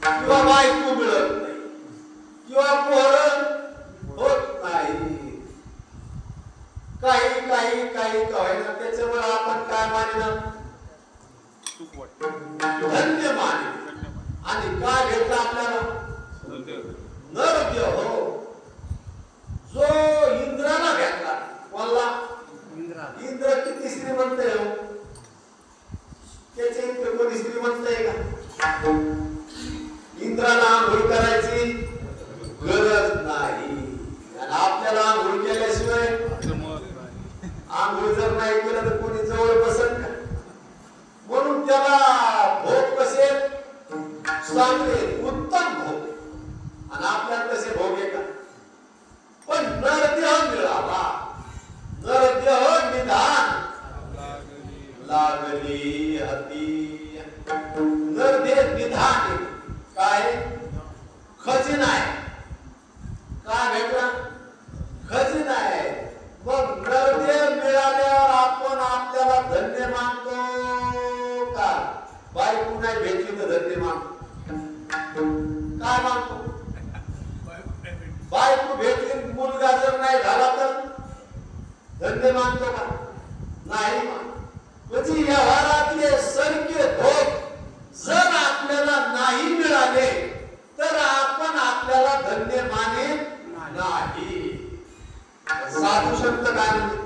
किंवा बायको मिळत नाही किंवा पोरं होत नाही, काही काही काही कळेना, त्याच्यामुळे आपण काय मानलं? धन्य मानले. आणि काय भेटलं आपल्याला? नरदेह. जो इंद्राला भेटला. कोणला? इंद्र किती श्रीमंत आहे हो? त्याच्या इतकं कोणी श्रीमंत आहे का? इंद्राला आंघोळ करायची गरज नाही. आणि आपल्याला आंघोळ केल्याशिवाय, आंघोळ जर नाही केलं तर कोणी जवळ बसत का? म्हणून त्याला भोग कसे? चांगले उत्तम भोग. आणि आपल्याला कसे भोग आहे का? पण नरदेह मिळाला. नरदेह निधान लागली हाती. नरदेह निधान काय? खजिना आहे. काय भेटला? खजिना आहे. मग नरदेह मिळाल्यावर आपण आपल्याला धन्य मानतो का? बायको नाही भेटली तर धन्य मानतो. काय मानतो? बायको भेटली, मुलगा जर नाही झाला तर धन्य मानतो का? नाही मानतो. म्हणजे व्यवहारातले सर्व भोग जर आपल्याला नाही मिळाले तर आपण आपल्याला धन्य माने नाही. साधू संत काय म्हणतात?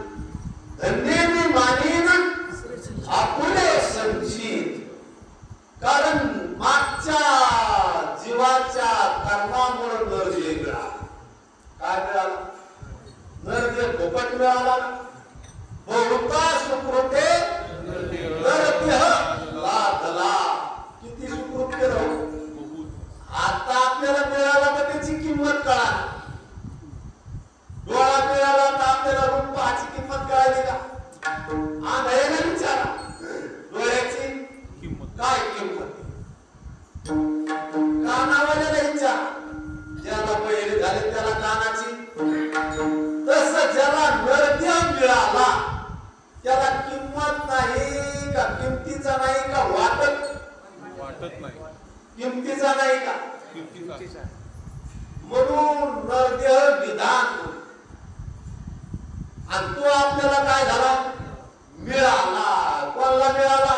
धन्य मी मानेन आपुले संचित. कारण मागच्या जीवाच्या कर्मामुळे नरदेह मिळाला. काय मिळाला? नरदेह फुकट मिळाला. बहुता सुकृते नरदेह लादला. किती सुकृत केलं? आता आपल्याला मिळाला तर त्याची किंमत कळा. डोळा मिळाला तर आपल्याला रूपाची किंमत कळाली का? आंधळ्याला विचारा डोळ्याची काय किंमत. कानावाल्याला विचारा, ज्याला पहिले झाले त्याला कानाची. तसं ज्याला नरदेह मिळाला त्याला किंमत नाही का? किमतीचा नाही का? वाटत नाही. किमतीचा नाही का? किमतीचा. म्हणून नरदेह विधान. आणि तो आपल्याला काय झाला? मिळाला. कोणाला मिळाला?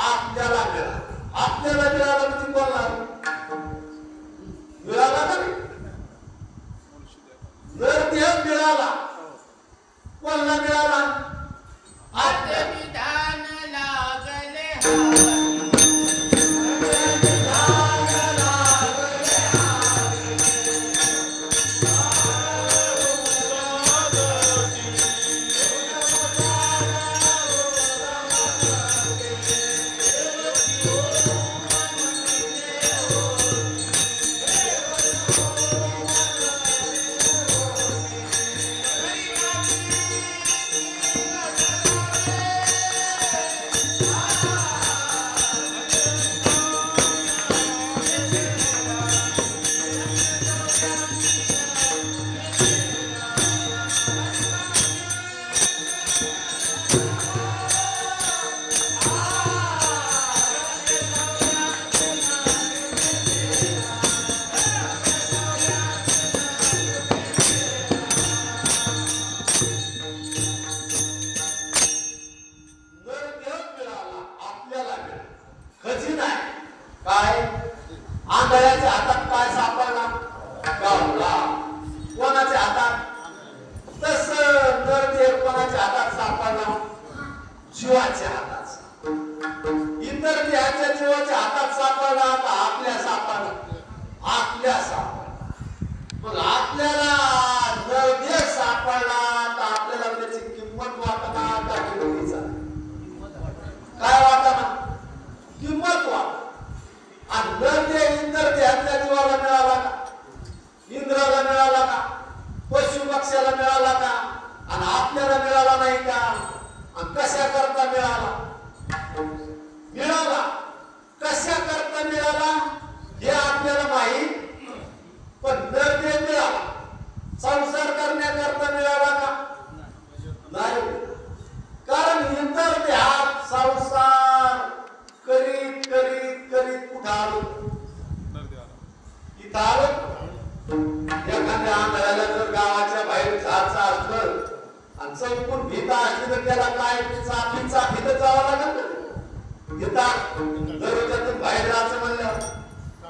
आपल्याला मिळाला. आपल्याला मिळाला म्हणजे कोणाला मिळाला का? नरदेह मिळाला. कोणाला मिळाला? आपल्या विधान लागले. आंधळ्याच्या हातात काय सापडला? गावला. कोणाच्या हातात? तसं नरदेह कोणाच्या हातात सापडला? जीवाच्या हातात. इतर देहाच्या जीवाच्या हातात सापडला का आपल्या सापडला? आपल्या सापडला. मग आपल्याला नरदेह सापडला तर आपल्याला त्याची किंमत वाटणार का? किंमतीचा काय वाटणार? किंमत वाटणार. आणि नरदेह इंद्र देहातल्या जीवाला मिळाला का? इंद्राला मिळाला का? पशु पक्ष्याला मिळाला का? आणि आपल्याला मिळाला नाही का? आणि कशा करता मिळाला? मिळाला. कशा करता मिळाला हे आपल्याला माहित. पण नरदेह मिळाला. संसार करण्याकरता मिळाला का? नाही. कारण इंद्र देहात संसार करीत करीत करीत कुठं आलो? इथं आलो एखाद्या आंधळ्याला जर गावाच्या बाहेर जायचं असलं आणि चौकून भीता असली तर त्याला काय चाफी तर जावं लागेल ना. इथं दररोजातून बाहेर जायचं म्हणलं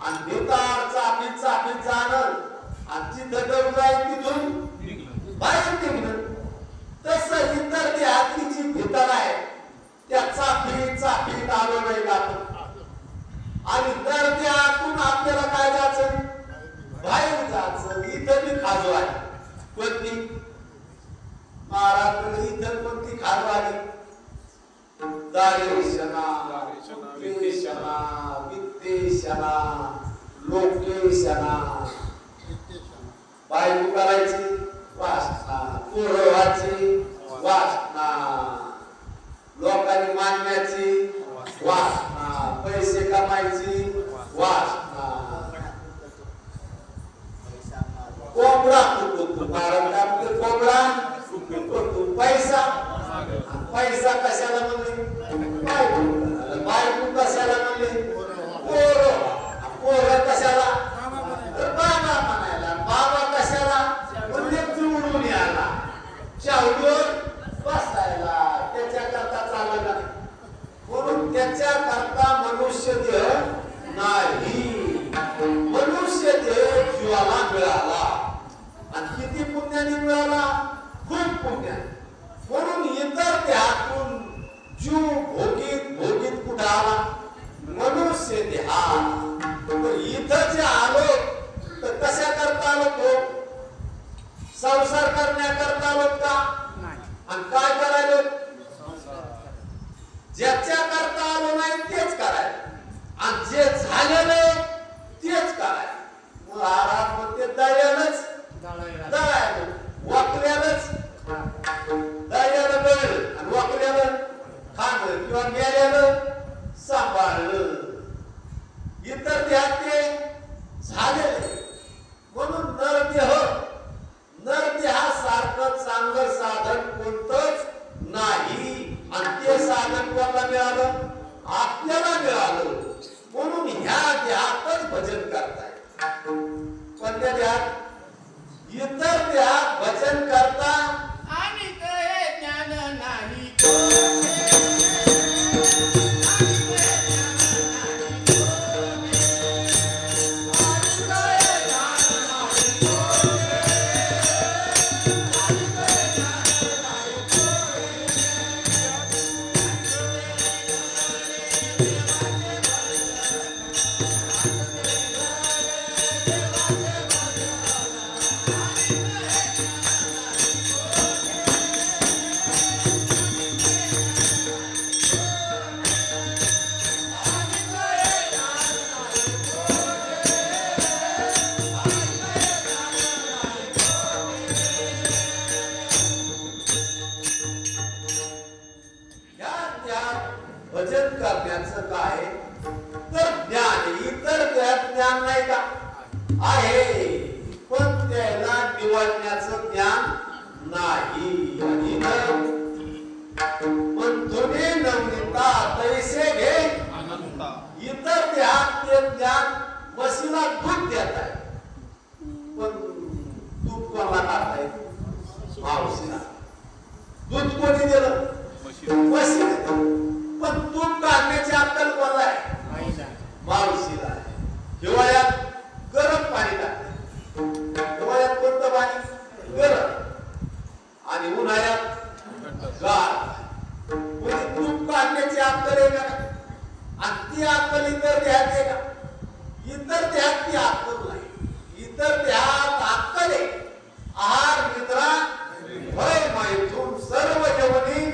आणि भीता चाफी जाणं आणि जिथं दररोज आहे तिथून बाहेर निघणं. तसं इतर ती आतलीची भीतर आहे त्या चाफीत आलो नाही आपण आणि तर त्या आतून आपल्याला काय जायचं बाहेर जायचं. इथं मी खाजो आहे कोणती महाराज इथं कोणती खाजो आली दारेशना विदेशना वित्तेशना लोकेशना बायको करायची वासना पुरवाची वासना लोकांनी मानण्याची वासना पैसे कमायची वासना कोंबडा भारत कोंबडा पैसा कशाला म्हणले बायको कशाला म्हणले पोर कशाला बाबा म्हणायला बाबा कशाला म्हणजे जुळून यायला चावडून बसायला त्याच्याकरता चालला म्हणून त्याच्याकरता मनुष्य देह नाही. मनुष्य देह जीवाला मिळाला आणि किती पुण्याने मिळाला खूप पुण्या. म्हणून इतर देहातून जीव भोगीत कुठं आला मनुष्य देहात. इथं जे आलो तर कशा करता आलो तो संसार करण्याकरता आलो का आणि काय करायलो ज्याच्या करता आलो नाही तेच करायचं आणि जे झालेलं तेच करायचं. मग आराम म्हणते दळ्यानंच दळायला वाकल्यानंच दळ्यानं दळलं आणि वाकल्यानं खाणं किंवा मेल्यानं सांभाळलं. इतर देहात ते झालेलं म्हणून नरदेहासारखं चांगलं साधन कोणतंच नाही आणि ते साधन कोणाला मिळालं आपल्याला मिळालं. म्हणून ह्या देहातच भजन करताय. कोणत्या देहात इतर देहात भजन करता आणि ते ज्ञान नाही भजन करण्याचं काय तर ज्ञान. इतर ज्ञान नाही का आहे पण त्याला निवडण्याचं ज्ञान नाही. आणि म्हणतोने नवनीता तैसे घे इतर ध्यान ते ज्ञान म्हशीला दूध देत आहे पण दूध कोणाला काढताय मावशीला. दूध कोणी दिलं म्हशीला पण दूध काढण्याची अक्कल कोणाला आहे मावशीला आहे. हिवाळ्यात गरम पाणी टाकते हिवाळ्यात कोणतं पाणी गरम आणि उन्हाळ्यात गार. म्हणजे दूध काढण्याची अक्कल आहे का आणि ती अक्कल इतर देहात आहे का इतर देहात ती अक्कल नाही. इतर देहात अक्कल आहे आहार निद्रा भय मैथून सर्व जेवणी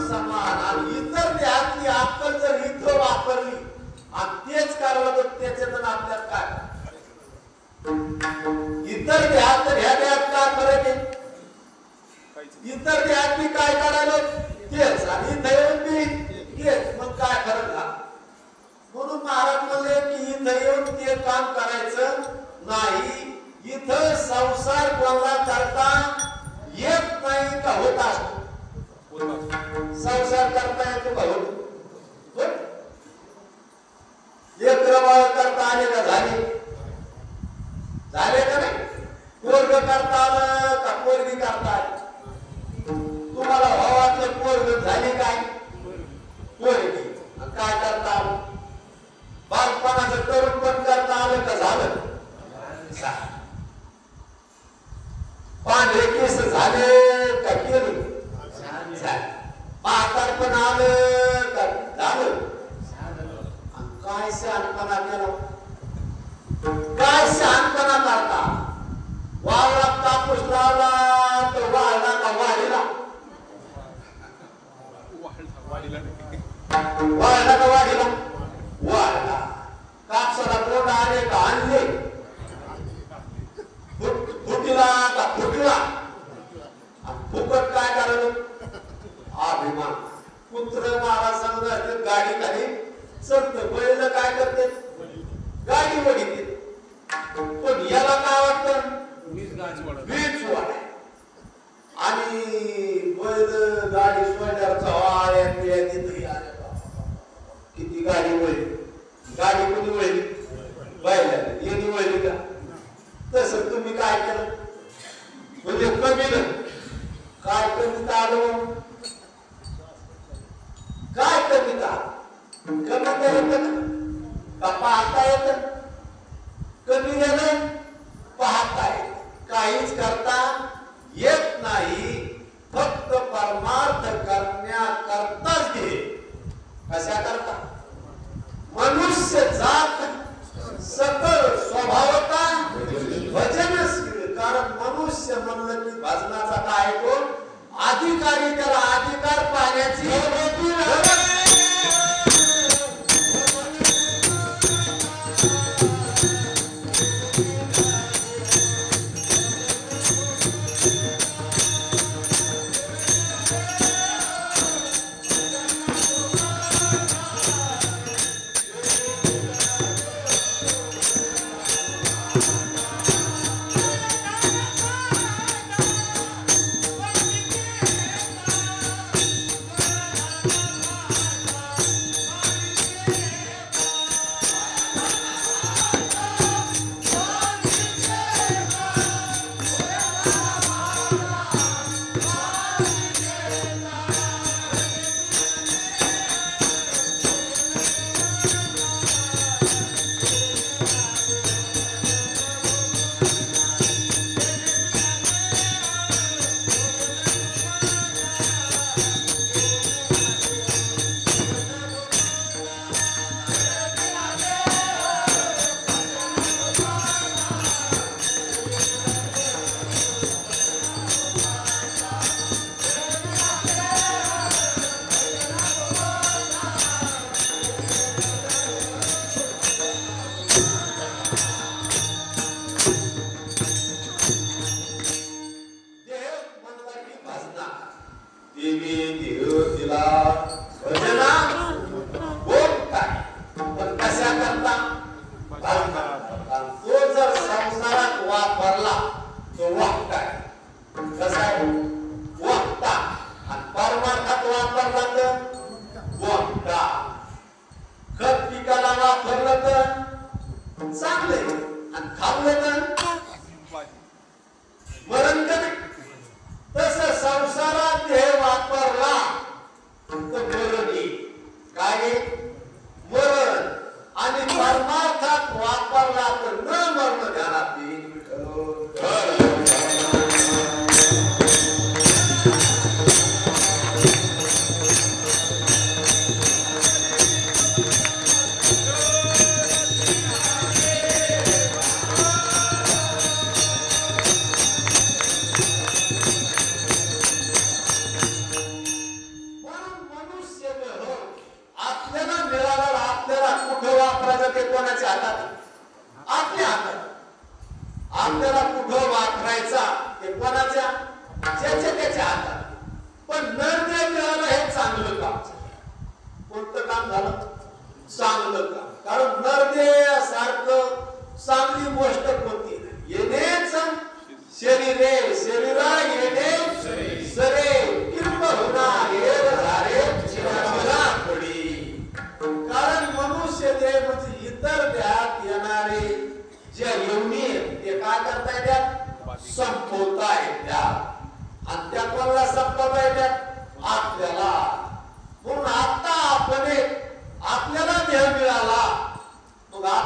समान. आणि इतर देहातली अक्कल जर इथं वापरली आणि तेच करावं तर त्याच्यातून आपल्याला काय इतर देहात तर ह्या देहात काय फरक आहे. इतर देहात मी काय करायला तेच आणि इथं येऊन मी तेच मग काय फरक झाला. म्हणून महाराज म्हणले की इथं येऊन ते काम करायचं नाही. इथं संसार कोणाला करता येत नाही का होत असतो संसार करता येतो का होत. लेकरं बाळ करता आले का झाली अनपणाचं तरुण पण करता आलं का झालं पांढरे केस झाले का केलं म्हातारपण आलं का झालं काय शहाणपणा केला काय शहाणपणा करता वावरात कापूस लावला तर वाढला का वाढीला वाढला का वाढीला वाढला कापसाला पोट आले का आणले फुटीला का फुटला फुकट काय करायला अभिमान पुत्र महाराजांना गाडी खाली चढत बैल काय करते गाडी वडीते पण याला काय वाटतं वीज वाढ आणि बैल गाडी सोडल्यावर किती गाडी वळली गाडी कोणी वळली बैलाने यांनी वळली का तसं तुम्ही काय केलं म्हणजे कमी काय कमी आलं काय कविता कविता येत का पाहता येत कमी झालं पाहता येत काहीच करता येत नाही फक्त परमार्थ करण्याकरताच घे कशा करता मनुष्य जात सकल स्वभावता भजनशील कारण मनुष्य म्हणलं की भजनाचा काय कोण अधिकारी त्याला अधिकार पाहण्याची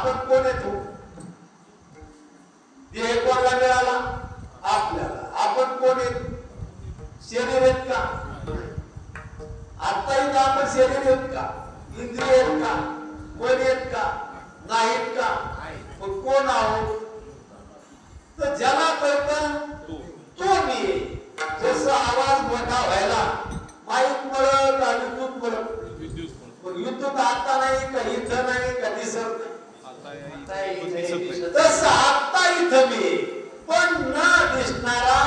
आपण कोण येतो? देह कोणाला मिळाला? आपल्याला. आपण कोण आहेत? शरीर आहेत का? आता इथं आपण शरीर आहेत का? इंद्रिय आहेत का? मन आहेत का? नाहीत का? मग कोण आहोत? तर ज्याला कळतं तो मी. जसं आवाज मोठा व्हायला माईक मुळे का विद्युत मुळे? विद्युत आता नाही का इथं नाही का दिसत नाही? तसं आता इथं मी, पण न दिसणारा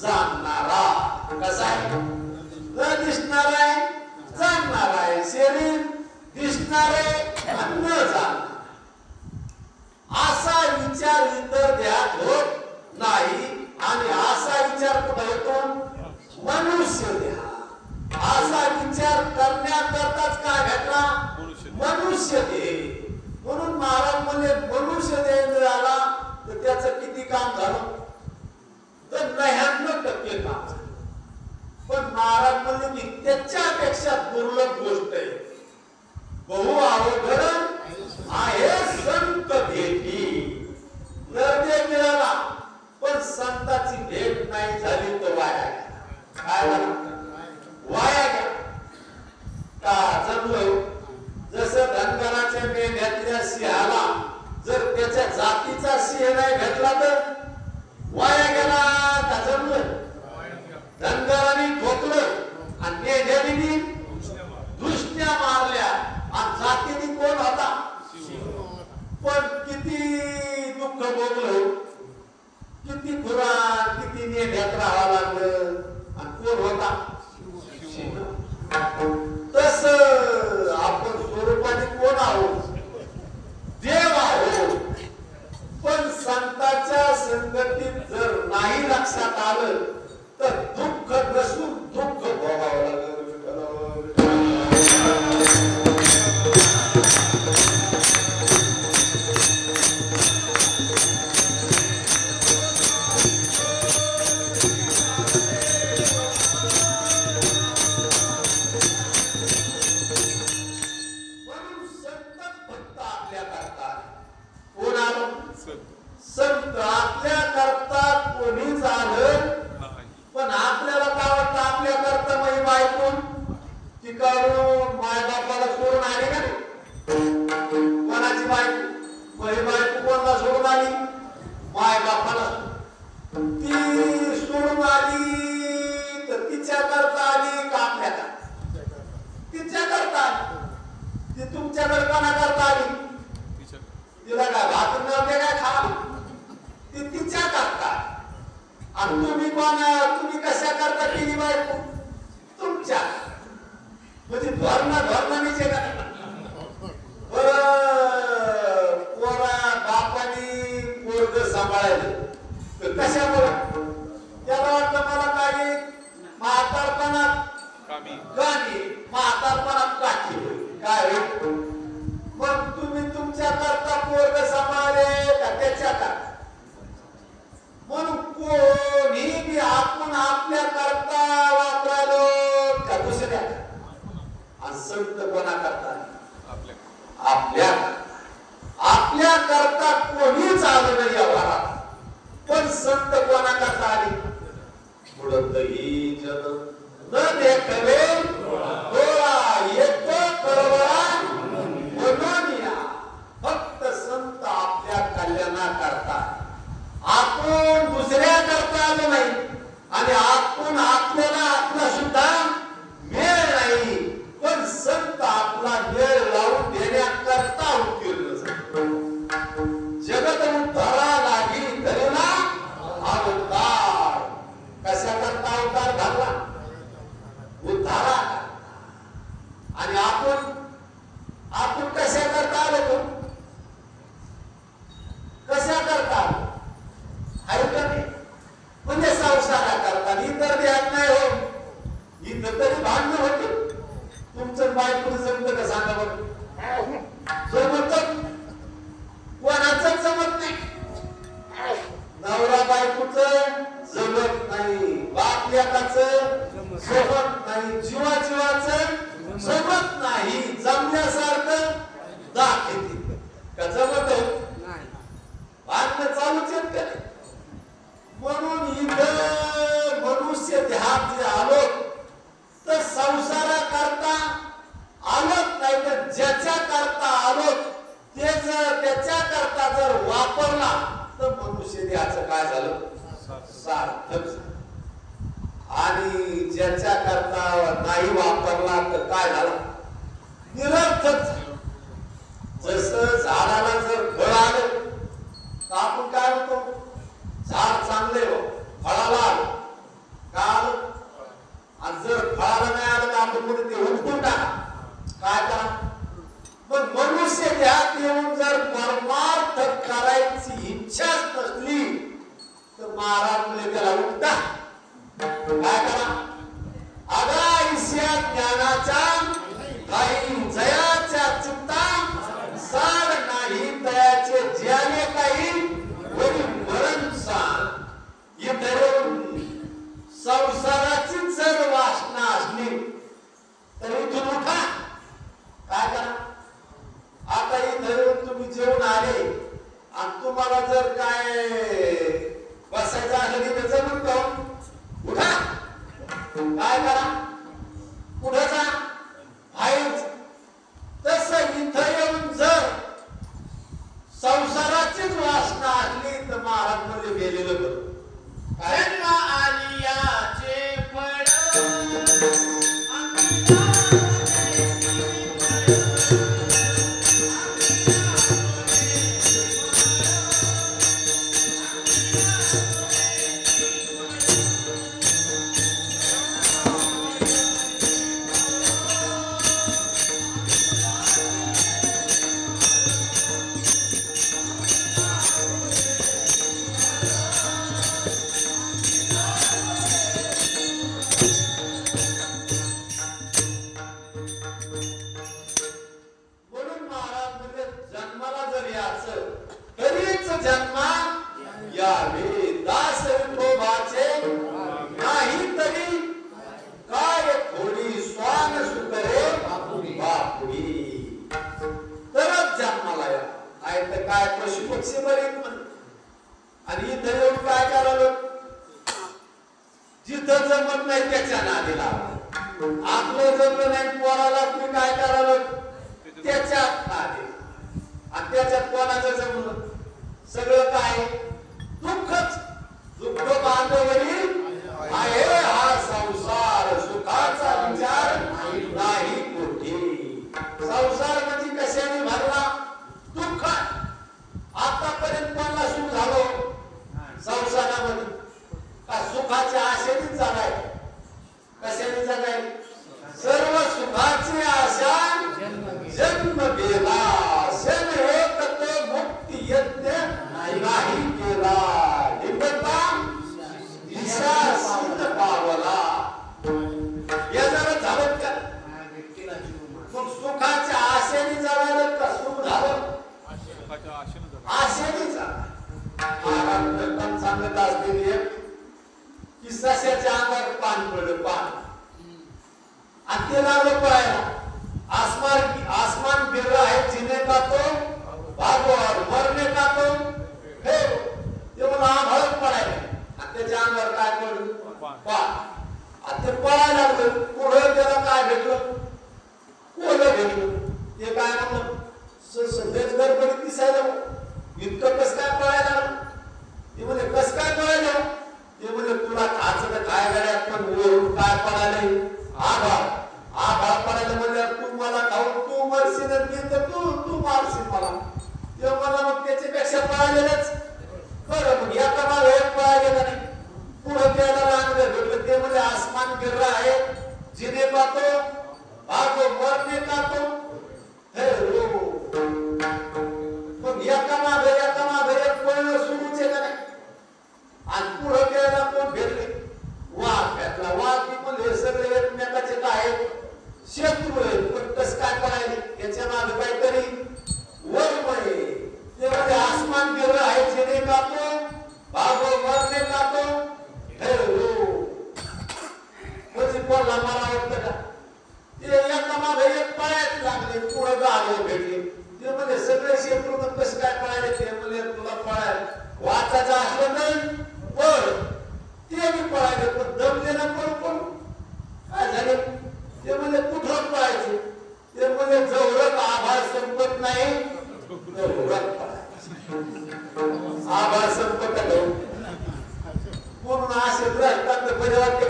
जाणणारा. कसा आहे? न दिसणारा आहे, जाणणारा आहे. शरीर दिसणार आहे आणि न जाणणार. असा विचार इतर देहात होत नाही. आणि असा विचार कुठे होतो? मनुष्य देहा. असा विचार करण्याकरताच काय भेटला? मनुष्य देह. म्हणून महाराज म्हणले मनुष्य देह मिळाला तर त्याचं किती काम झालं? तर 99% काम झालं. पण महाराज म्हणले की त्याच्यापेक्षा दुर्लभ गोष्ट आहे. बहु अवघड आहे संत भेटी. नरदेह मिळाला पण संताची भेट नाही झाली तर वाया गेला. काय झालं? वाया गेला. का जमलं? जसं धनगराच्या मेंढ्यातल्या सिंहाला जर त्याच्या जातीचा सिंह नाही भेटला तर वाया गेला का जमलं? धनगराने ठोकलं आणि मेंढ्याने दुष्ट्या मारल्या आणि जातीने कोण होता? पण किती दुःख भोगलं, किती खुरान, किती मेंढ्यात राहावं लागलं आणि कोण होता? तस आपण स्वरूपाने कोण आहोत? देव आहोत. पण संतांच्या संगतीत जर नाही लक्षात आलं तर दुःख नसून दुःख भोगावं लागलं. संत आपल्या करता कोणीच आलं. पण आपल्याला काय वाटतं? आपल्या करता महिमा ऐकून तिकडून मायबापाला सोडून आली का नाही? कोणाची बायको? बायको कोणाला सोडून आली? मायबापाला. ती सोडून आली तर तिच्या करता आली का आपल्या करता? तिच्या करता आली. ती तुमच्याकडे कोणा करता आली? तिला काय भात नव्हते काय खा? ती तिच्या करता. आणि तुम्ही कोण? तुम्ही कशा करता केली बायको? तुमच्या. म्हणजे धोरणाचे का? पोरा बापाने पोरग सांभाळायचं तर कशामुळे? त्याला वाटतं मला काय म्हातारपणात गाणी, म्हातारपणात काठी होईल. काय होईल? मग तुम्ही तुमच्या करता पोरग सांभाळले का त्याच्या करता? म्हणून कोणी बी आपण आपल्या करता वापरायलो का दुसऱ्या? आणि संत कोणा करता? आपल्या करता कोणीच आलं नाही या भागात. पण संत कोणा करता आली? पुढतही जन न देखवे डोळा येतो करवळा मनोनिया. फक्त संत आपल्या कल्याणा करता. आपण दुसऱ्या करता आलो नाही आणि आपण आपल्याला आपला सुद्धा मेळ नाही. पण संत आपला मेळ लावून देण्याकरता उत्तीर्ण झाले. जगत उद्धारा लागी धरला अवतार. कशा करता अवतार घालला? उद्धारा. आणि आपण कशा करता आलो? कशा करता आलो? म्हणजे संसारा करता. इतर देहात नाही हो. इथं तरी भांडण होते. तुमचं बायकोच जमत का सांगा बरं? जमत कोणाच जमत नाही. नवरा बायकोच जमत नाही. बाप लेकाचं जमत नाही. जीवाचं जमत नाही. जमल्यासारखं दाखवते का? जमत काय झाला निरर्थक झाला. जसं झाडाला जर फळ आलं तर आपण काय म्हणतो झाड चांगले हो फळाला आलं का आलं. आणि जर फळाला नाही आलं तर आपण म्हणतो ते उपटून टाका काय करा. पण मनुष्य त्यात येऊन जर परमार्थ करायची इच्छाच नसली तर महाराज मुले त्याला उपटा काय करा. अगाईस्या ज्ञानाचा काही जयाच्या चित्ता सार नाही दयाचे ज्याने काही वरी मरण सांग. इथं संसाराची जर वासना असली तर इथून उठा काय करा. आता इथं तुम्ही जेवून आले आणि तुम्हाला जर काय बसायचं असेल इथं जमून जाऊन उठा काय करा पुढे जा बाहेर. तसं इथं येऊन जर संसाराचीच वासना असली तर महाराज मध्ये गेलेलं बरं. जन्म आलियाचे फळ जिथं जमत नाही त्याच्या नादी लागलं. आपलं जमलं नाही पोराला तुम्ही काय करावं त्याच्यात नादी आणि त्याच्यात कोणाचं जमलं सगळं काय दुःखच. दुःख बांधवरील आहे हा संसार सुखाचा विचार नाही कुठे. संसार म्हणजे कशाने भरला दुःख. आतापर्यंत मला सुख झालो संसारामध्ये का सुखाच्या आशेनेच जगाय कशाने जगाय. सर्व सुखाची आशा जन्म गेला शन होत तो मुक्ती यज्ञ नाही केला. निबता दिशा सिद्ध पावला. हे जरा झालं का मग सुखाच्या आशेने जगायला का सुख झालं आशेने जगा. महाराज सांगत असलेली की सश्याच्या अंगावर पान पडलं पान आणि ते लागलं पळायला. आसमान गिर रहा है जीने का तो भागो और मरने का तो हे ते मला आभाळच पडायला आणि त्याच्या अंगावर काय पडलं पान. आणि ते पळायला लागलं पुढे त्याला काय भेटलं कोलं भेटलं. ते काय म्हणलं सध्याच गडबडीत दिसायला इतकं कस काय पळायला लागलं. ते म्हणजे कस काय पळायला ते म्हणजे तुला खायचं काय गड्यात पण वरून काय पडायला आभाळ आभाळ पडायला म्हणजे तू मला खाऊन तू मरशील तर तू मारशील मला. ते मला मग त्याच्यापेक्षा पळालेलंच बरं. मग एका मागे एक पळालेला नाही पुढं त्याला लागलं भेटलं ते म्हणजे आसमान गिर रहा है जिने का तो भागो मरने का तो हे रो. मग एका मागे एक पळणं सुरूच आहे का नाही. आणि पुढं त्याला कोण भेटले वाघ भेटला. वाघ मी म्हणजे सगळे एकमेकाचे काय शत्रू आहेत पण कसं काय पळायले याच्या मागे काहीतरी वर्म आहे. ते म्हणजे आसमान गिर रहा है जिने का तो भागो मरने का तो हे रो. म्हणजे कोणाला मला वाटतं का ते एका मागे एक पळायला लागले पुढं गाडे भेटले. ते म्हणजे सगळे शत्रू पण कसं काय पळायले ते म्हणजे तुला पळायला वाचायचं असलं नाही पण ते मी पळायले पण दम देणं पण काय झालं ते म्हणजे कुठं पळायचे. ते म्हणजे जवळच आभाळ संपत नाही आभाळ संपत म्हणून असे रस्तात बरे वाटते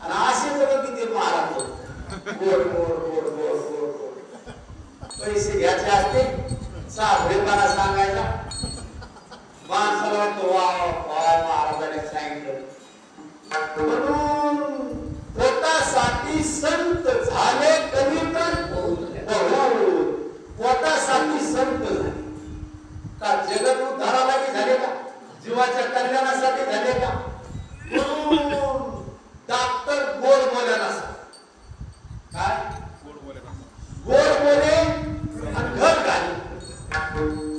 आणि असे जर किती महाराज ढंगाला सांगायचा माणसाला वाटतं वा काय महाराजांनी सांगितलं म्हणून पोटासाठी संत झाले कधी तर पोटासाठी संत झाले का जगत उद्धाराला झाले का जीवाच्या कल्याणासाठी झाले का डॉक्टर गोड बोले काय गोड बोले आणि घर घाले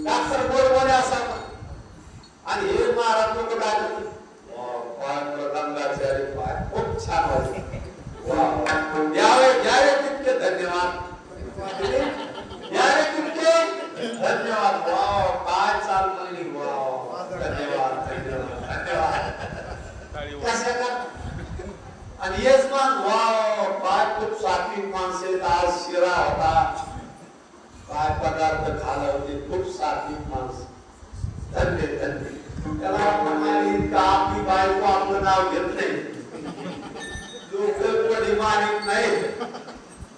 डॉक्टर गोड बोले असा आणि हे महाराज लोक काय गंगाचे अरे पाय खूप छान वाटले यावे तितके धन्यवाद यावे तितके धन्यवाद वाव काय चाललंय वाव धन्यवाद धन्यवाद धन्यवाद कशा का आणि यजमान वाव काय खूप सात्विक माणसे आज शिरा होता काय पदार्थ खाला होते खूप सात्विक माणसं धन्य धन्य त्याला आपली बायको आपलं नाव घेत नाही लोक मानित नाही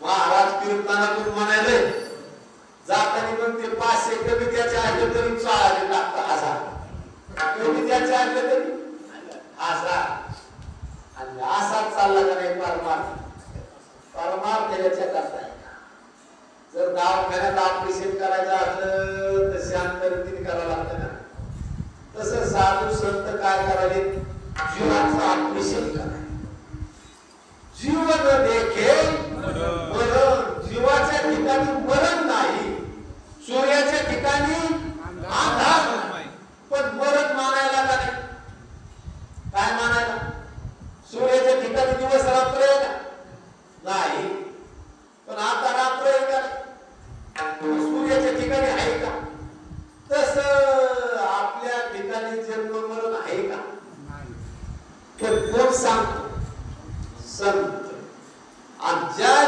महाराज कीर्तनातून म्हणाले जाताना पण ते 500 कमी त्याचे आहे तरी चालले टाकता असा कमी त्याचे आहे तरी असा आणि असाच चालला का नाही परमार्थ याच्या करता जर दवाखान्यात ऑपरेशन करायचं असलं तर शांत रीतीने करावं लागतं ना तसं साधू संत काय करावे जीवाचं ऑपरेशन करावे जीवन देखे मरण जीवाच्या ठिकाणी मरण नाही सूर्याच्या ठिकाणी अंधार नाही पण मरण मानायला का नाही काय मानायला सूर्याच्या ठिकाणी दिवस रात्र आहे का नाही पण आता रात्र आहे का सूर्याच्या ठिकाणी आहे का तस आपल्या ठिकाणी जन्म मरण आहे का तर कोण सांगतो संत आणि ज्या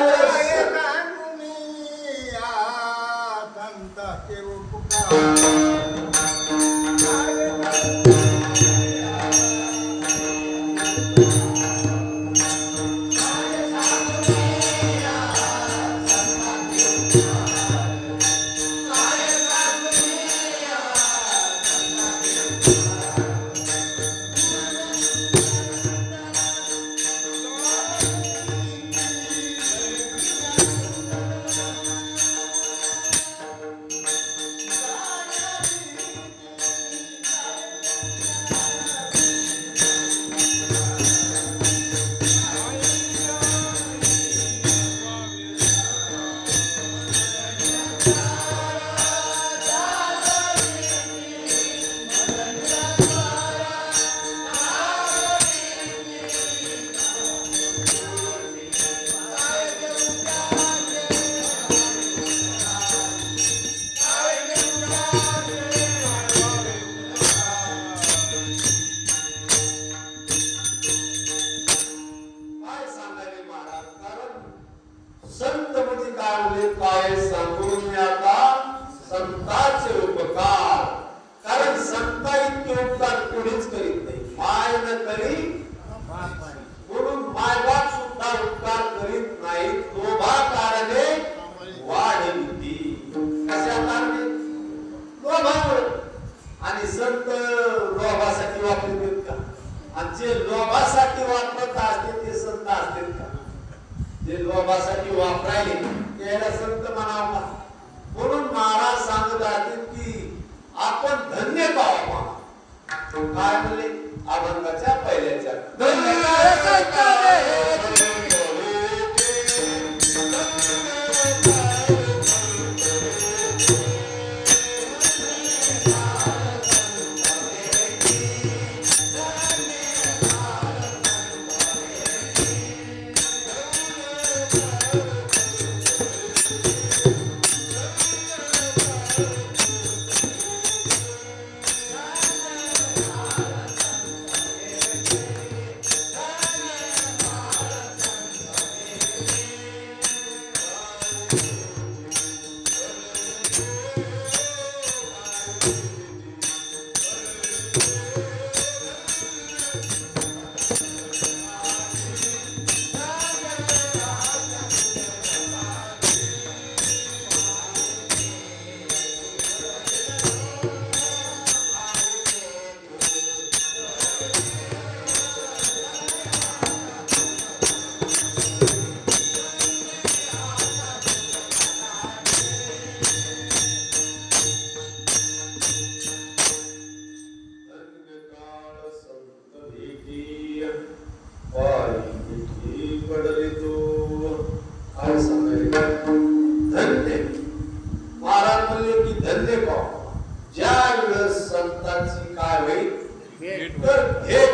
तर भेट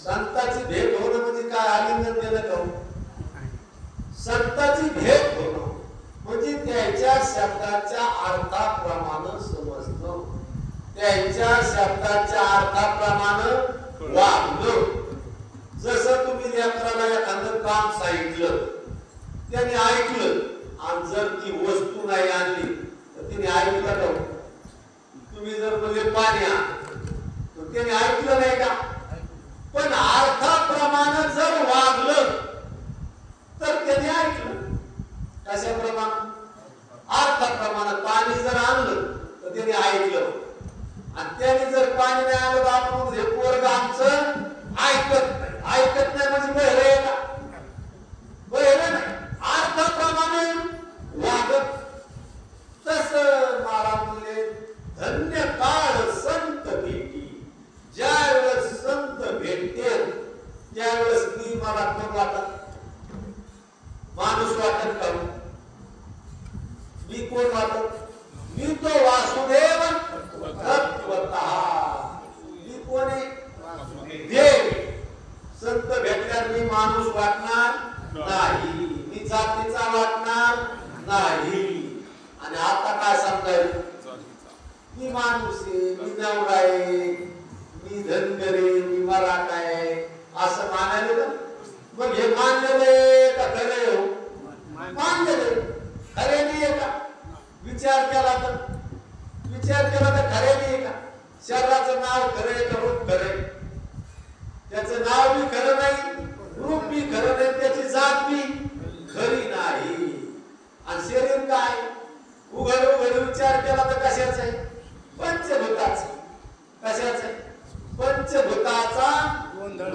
संताची भेट होणं म्हणजे काय आलिंगन देणं का? संताची भेट होणं म्हणजे त्याच्या शब्दाच्या अर्थाप्रमाणे समजणं, त्यांच्या शब्दाच्या अर्थाप्रमाणे वागणं. जसं तुम्ही लेकराला एखादं काम सांगितलं, त्याने ऐकलं, आणि जर ती वस्तू नाही आणली तर तिने ऐकलं का? तुम्ही जर म्हणजे पाणी आण तर त्याने ऐकलं नाही का? पण अर्थाप्रमाणे जर वागलं तर त्याने ऐकलं. कशाप्रमाणे? अर्थाप्रमाणे. पाणी जर आणलं तर त्याने ऐकलं, आणि त्याने जर पाणी नाही आणलं तर आपण हे पोरग आमचं ऐकत नाही. ऐकत नाही म्हणजे बहिरे आहे का? बहिरे नाही. अर्थाप्रमाणे वागत. तसं महाराज म्हणले धन्य काळ संत भेटी. ज्या वेळेस संत भेटते त्यावेळेस मी मला कोण वाटत? माणूस वाटत का? मी कोण वाटत? मी तो वासुदेव तत्वतः. मी कोण आहे? देव. संत भेटल्यावर मी माणूस वाटणार नाही, मी जातीचा वाटणार नाही. आणि आता काय समजायचं? मी माणूस आहे, मी नवरा आहे, मी धनगर आहे, मी मराठा आहे, असं मानायला का? मग हे मानलेलं का खरं हो? मानलेलं खरे नाही का? विचार केला तर खरे नाही का? शरीराचं नाव खरं आहे का रूप खरं आहे? त्याचं नाव बी खरं नाही, रूप बी खरं नाही, त्याची जात बी खरी नाही. आणि शरीर काय? उघड विचार केला तर कशाचं आहे? पंचभूताचं. कशाचं आहे? पंचभूताचा गोंधळ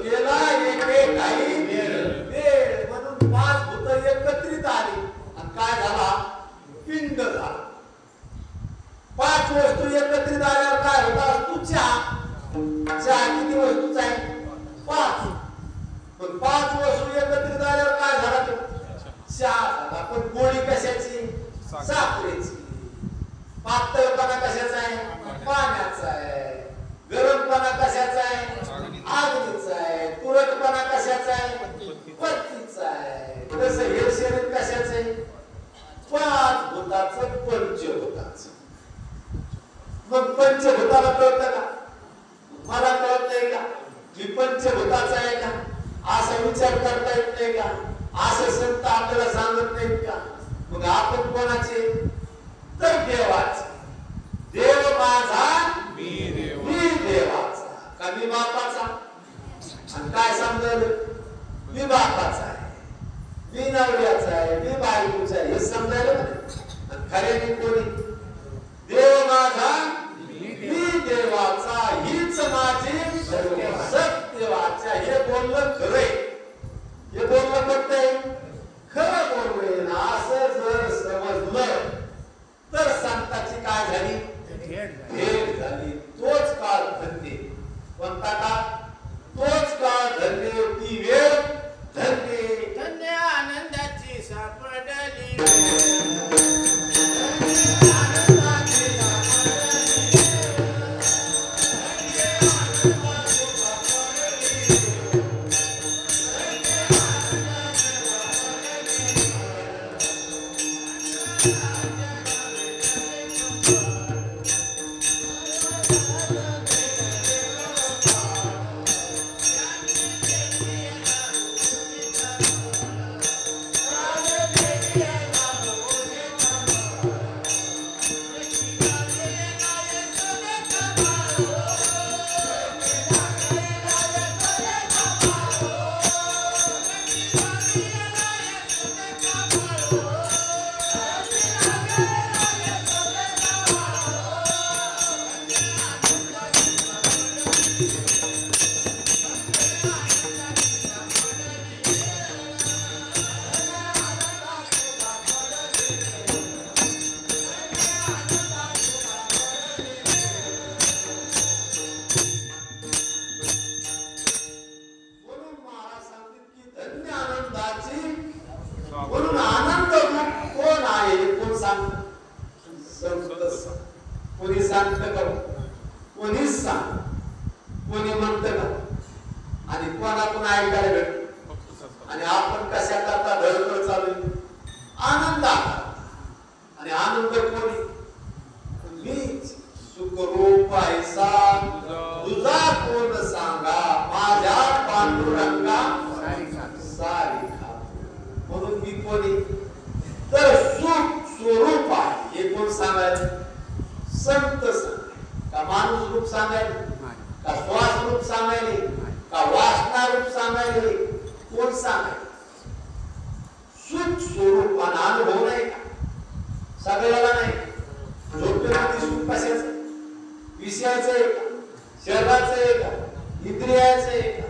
केला एके काही वेळ. म्हणून पाच भूत एकत्रित आली आणि काय झाला? पिंड झाला. पाच वस्तू एकत्रित आल्यावर काय होता? तू चहा. चहा किती वस्तूचा आहे? पाच. पण पाच वस्तू एकत्रित आल्यावर काय झाला? चहा झाला. पण गोळी कशाची? साखरेची. पातळपणा कशाचा आहे? पाण्याचा आहे. गरमपणा कशाचा आहे? अग्नीचा आहे. तुरटपणा कशाचा आहे? पत्तीचा आहे. तसं हे शरीर कशाचं आहे? पाच भूताचं, पंचभूताचं. मग पंचभूताला कळतं का? मला कळत नाही का? मी पंचभूताचा आहे का? असा विचार करता येत नाही का? असं संत आपल्याला सांगत नाहीत का? मग आपण कोणाचे? तर देवाचे. देव माझा मी देवाचा. का मी बापाचा? आणि काय समजलं? मी बापाचा आहे, मी नवऱ्याचा आहे, मी बायकोचा आहे, हे समजायला नाही. खऱ्याने कोणी? देव माझा मी देवाचा, हीच माझी सत्यवाचा. हे बोललं खरंय. हे बोललं पटतंय, खरं बोललोय ना असं जर समजलं तर संताची काय झाली? भेट झाली. तोच काळ धन्य. कोणता काळ? तोच काळ धन्य. ती वेळ धन्य. धन्य आनंदाची सापडली. कोणी म्हणतं का? आणि कोणाकडून ऐकायला भेटत? आणि आपण कशा करता धडपड चालू आनंदात. आणि आनंद कोणी? मीच. सुखरूप ऐसा तुझा कोण सांगा, माझ्या पांडुरंगा सारिखा. म्हणून मी कोणी? तर सुख स्वरूप आहे हे कोण सांगायचं? संत सांगाय. का माणूस रूप सांगायला? का श्वास रूप सांगायले? का वासना रूप सांगायले? कोण सांगायचं? सुख स्वरूप आणि अनुभव नाही का? सगळ्याला नाही. झोपेमध्ये सुख कशाचं? विषयाचं आहे का? शरीराचं आहे का? इंद्रियाचं आहे का?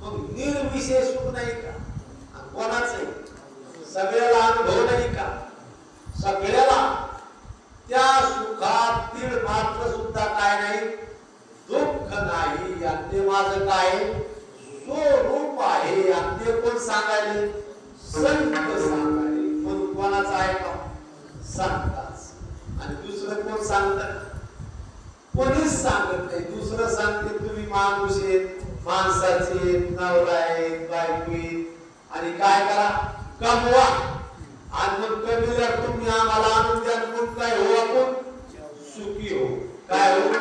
मग निर्विषय सुख नाही का? कोणाचं आहे? सगळ्याला अनुभव नाही का? सगळ्याला त्या सुखात तीळ मात्र सुद्धा काय नाही, दुःख नाही. आणि ते माझं काय स्वरूप आहे. आणि ते कोण सांगायले? संत सांगायले. म्हणून कोणाचं आहे का? संताच. आणि दुसरं कोण सांगत? कोणीच सांगत नाही. दुसरं सांगते तुम्ही माणूस आहेत, माणसाचे नवरा आहेत, बायको आहेत. आणि काय करा? कमवा. आणि मग कमीला तुम्ही आम्हाला आणून द्या. मग काय हो? आपण सुखी हो. काय हो?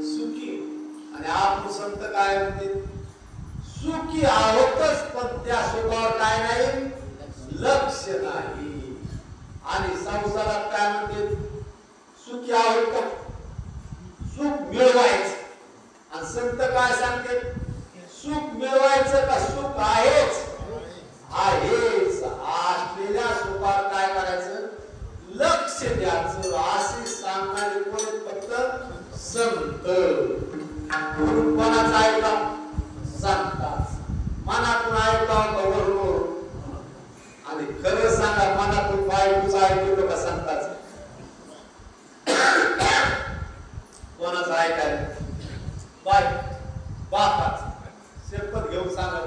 सुखी हो. आणि आपण संत काय म्हणते? सुखी आहोतच, पण त्या सुखावर काय नाही, लक्ष नाही. आणि संसारात काय म्हणते? सुखी आहोत का? सुख मिळवायचं. आणि संत काय सांगते? सुख मिळवायचं का? सुख आहेच. आहेच. असलेल्या सुखावर काय करायचं? लक्ष द्यायचं. असे सांगणारे कोण? फक्त संत. कोणाचं ऐका? संताच. मनातून ऐका का वरून? आणि खरं सांगा, मनातून बायकोच ऐकतो का संताच? कोणाचं ऐकायला? बापाच. शपथ घेऊन सांगा.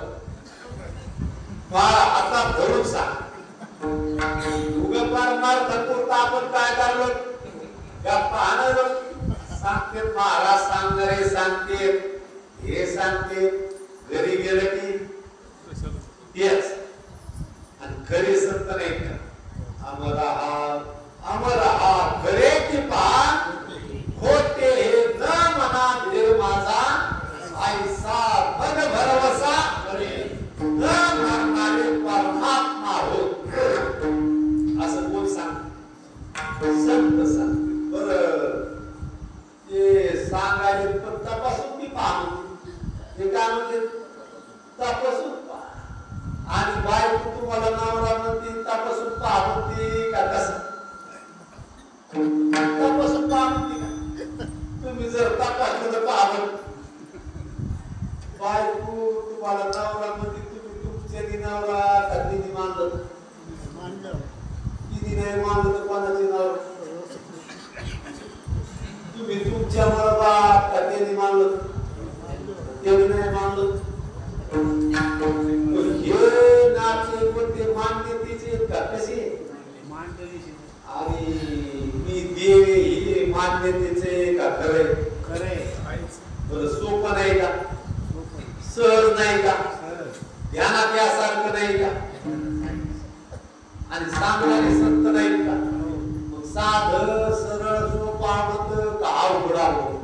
बाळा आता धरून सांग. उगपार मार थकून आपण काय करलो? गप्पा आणलो. सांगते महाराज सांगणारे सांगते, हे सांगते. घरी गेलं की तेच. आणि खरे संत नाही का? अमर खरे की पान खोटे न मना देव माझा ऐसा भग भरवसा न मरणारे परमात्मा हो. असं कोण सांग? संत सांग. बरं ते सांगायला पण तपासून मी पाहतो. ते काय म्हणते? तपासून पहा. आणि बायको तुम्हाला नवरा म्हणते तपासून पहा म्हणते का? कसं तपासून पहा म्हणते का? तुम्ही जर तपासलं तर पहा. बायको तुम्हाला नवरा म्हणते, तुम्ही तुमच्या नवरा का तिने मानलं? तिने नाही मानलं तर कोणाचे नवरा? तुम्ही तुमच्या बाप का त्याने मानलं? त्याने नाही मानलं. हे नाचे पण ते मान्यतेचे का कसे? आणि मी देव हे मान्यतेचे का? खरे खरे. बरं सोपं नाही का? सहज नाही का? ध्यानात यासारखं नाही का? आणि सांगणारे संत नाहीत का? मग साधं सरळ सोपं आवडतं का अवघड आवडतं?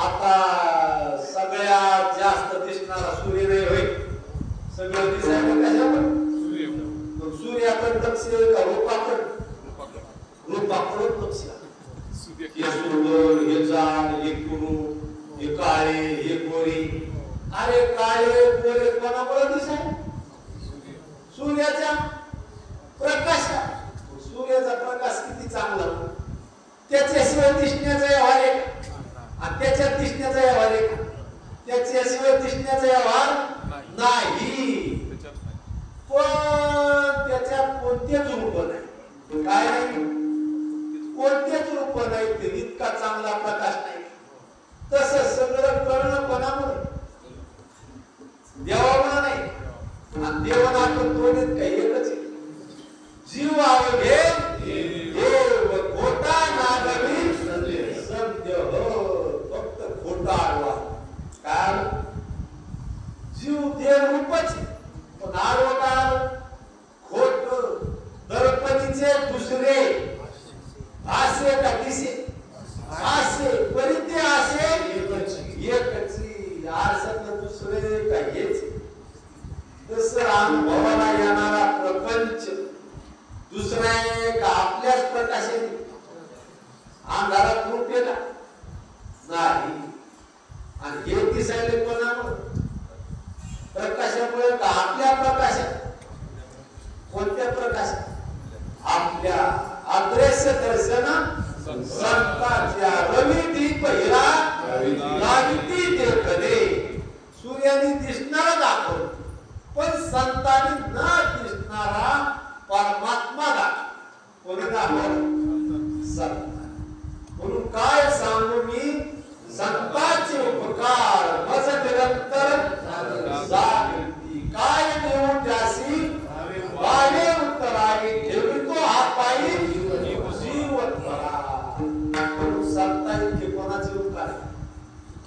आता सगळ्यात जास्त दिसणारा सूर्य नाही होय. सगळं दिसायला कशावर? मग सूर्याकडे लक्ष का रूपाकडे? रूपाकडे लक्ष. हे सुंदर, हे जाड, हे कुरू, हे काळे, हे गोरी. अरे काळे गोरे कोणामुळे दिसाय? सूर्याच्या प्रकाशात. सूर्याचा प्रकाश किती चांगला, त्याच्याशिवाय दिसण्याचा व्यवहार आहे का? आणि त्याच्यात दिसण्याचा व्यवहार आहे का? त्याच्याशिवाय दिसण्याचा व्यवहार नाही. पण त्याच्यात कोणतेच रूप नाही. काय नाही? कोणतेच रूप नाही. ते इतका चांगला प्रकाश नाही. तसं सगळं कळणं कोणामुळे? देवामुळे नाही. आणि देवाला आपण दोन्हीत काही एकच आहे. जीव आवघे देव खोटा नागवी सत्य हो. फक्त खोटा असे का दिसे असे परिते असे एकची आरसातलं दुसरे का हेच तसं अनुभवाला येणारा प्रपंच दुसरा एक आपल्याच प्रकाशाने अंधारात रूप येला नाही आणि हे दिसायले कोणामुळे प्रकाशामुळे का आपल्या प्रकाशात कोणत्या प्रकाशात आपल्या अदृश्य दर्शन संतांच्या रवी दीप हिरा लागिती देखणे सूर्याने दिसणारा दाखव पण संतांनी न दिसणारा परमात्मा दाखव कोणी दाखव संत म्हणून काय सांगू मी संतांचे उपकार मज निरंतर जागृती काय देऊन जासी वाले उत्तराई ठेवितो हापाई जीवत्वरा संतांचे कोणाचे उपकार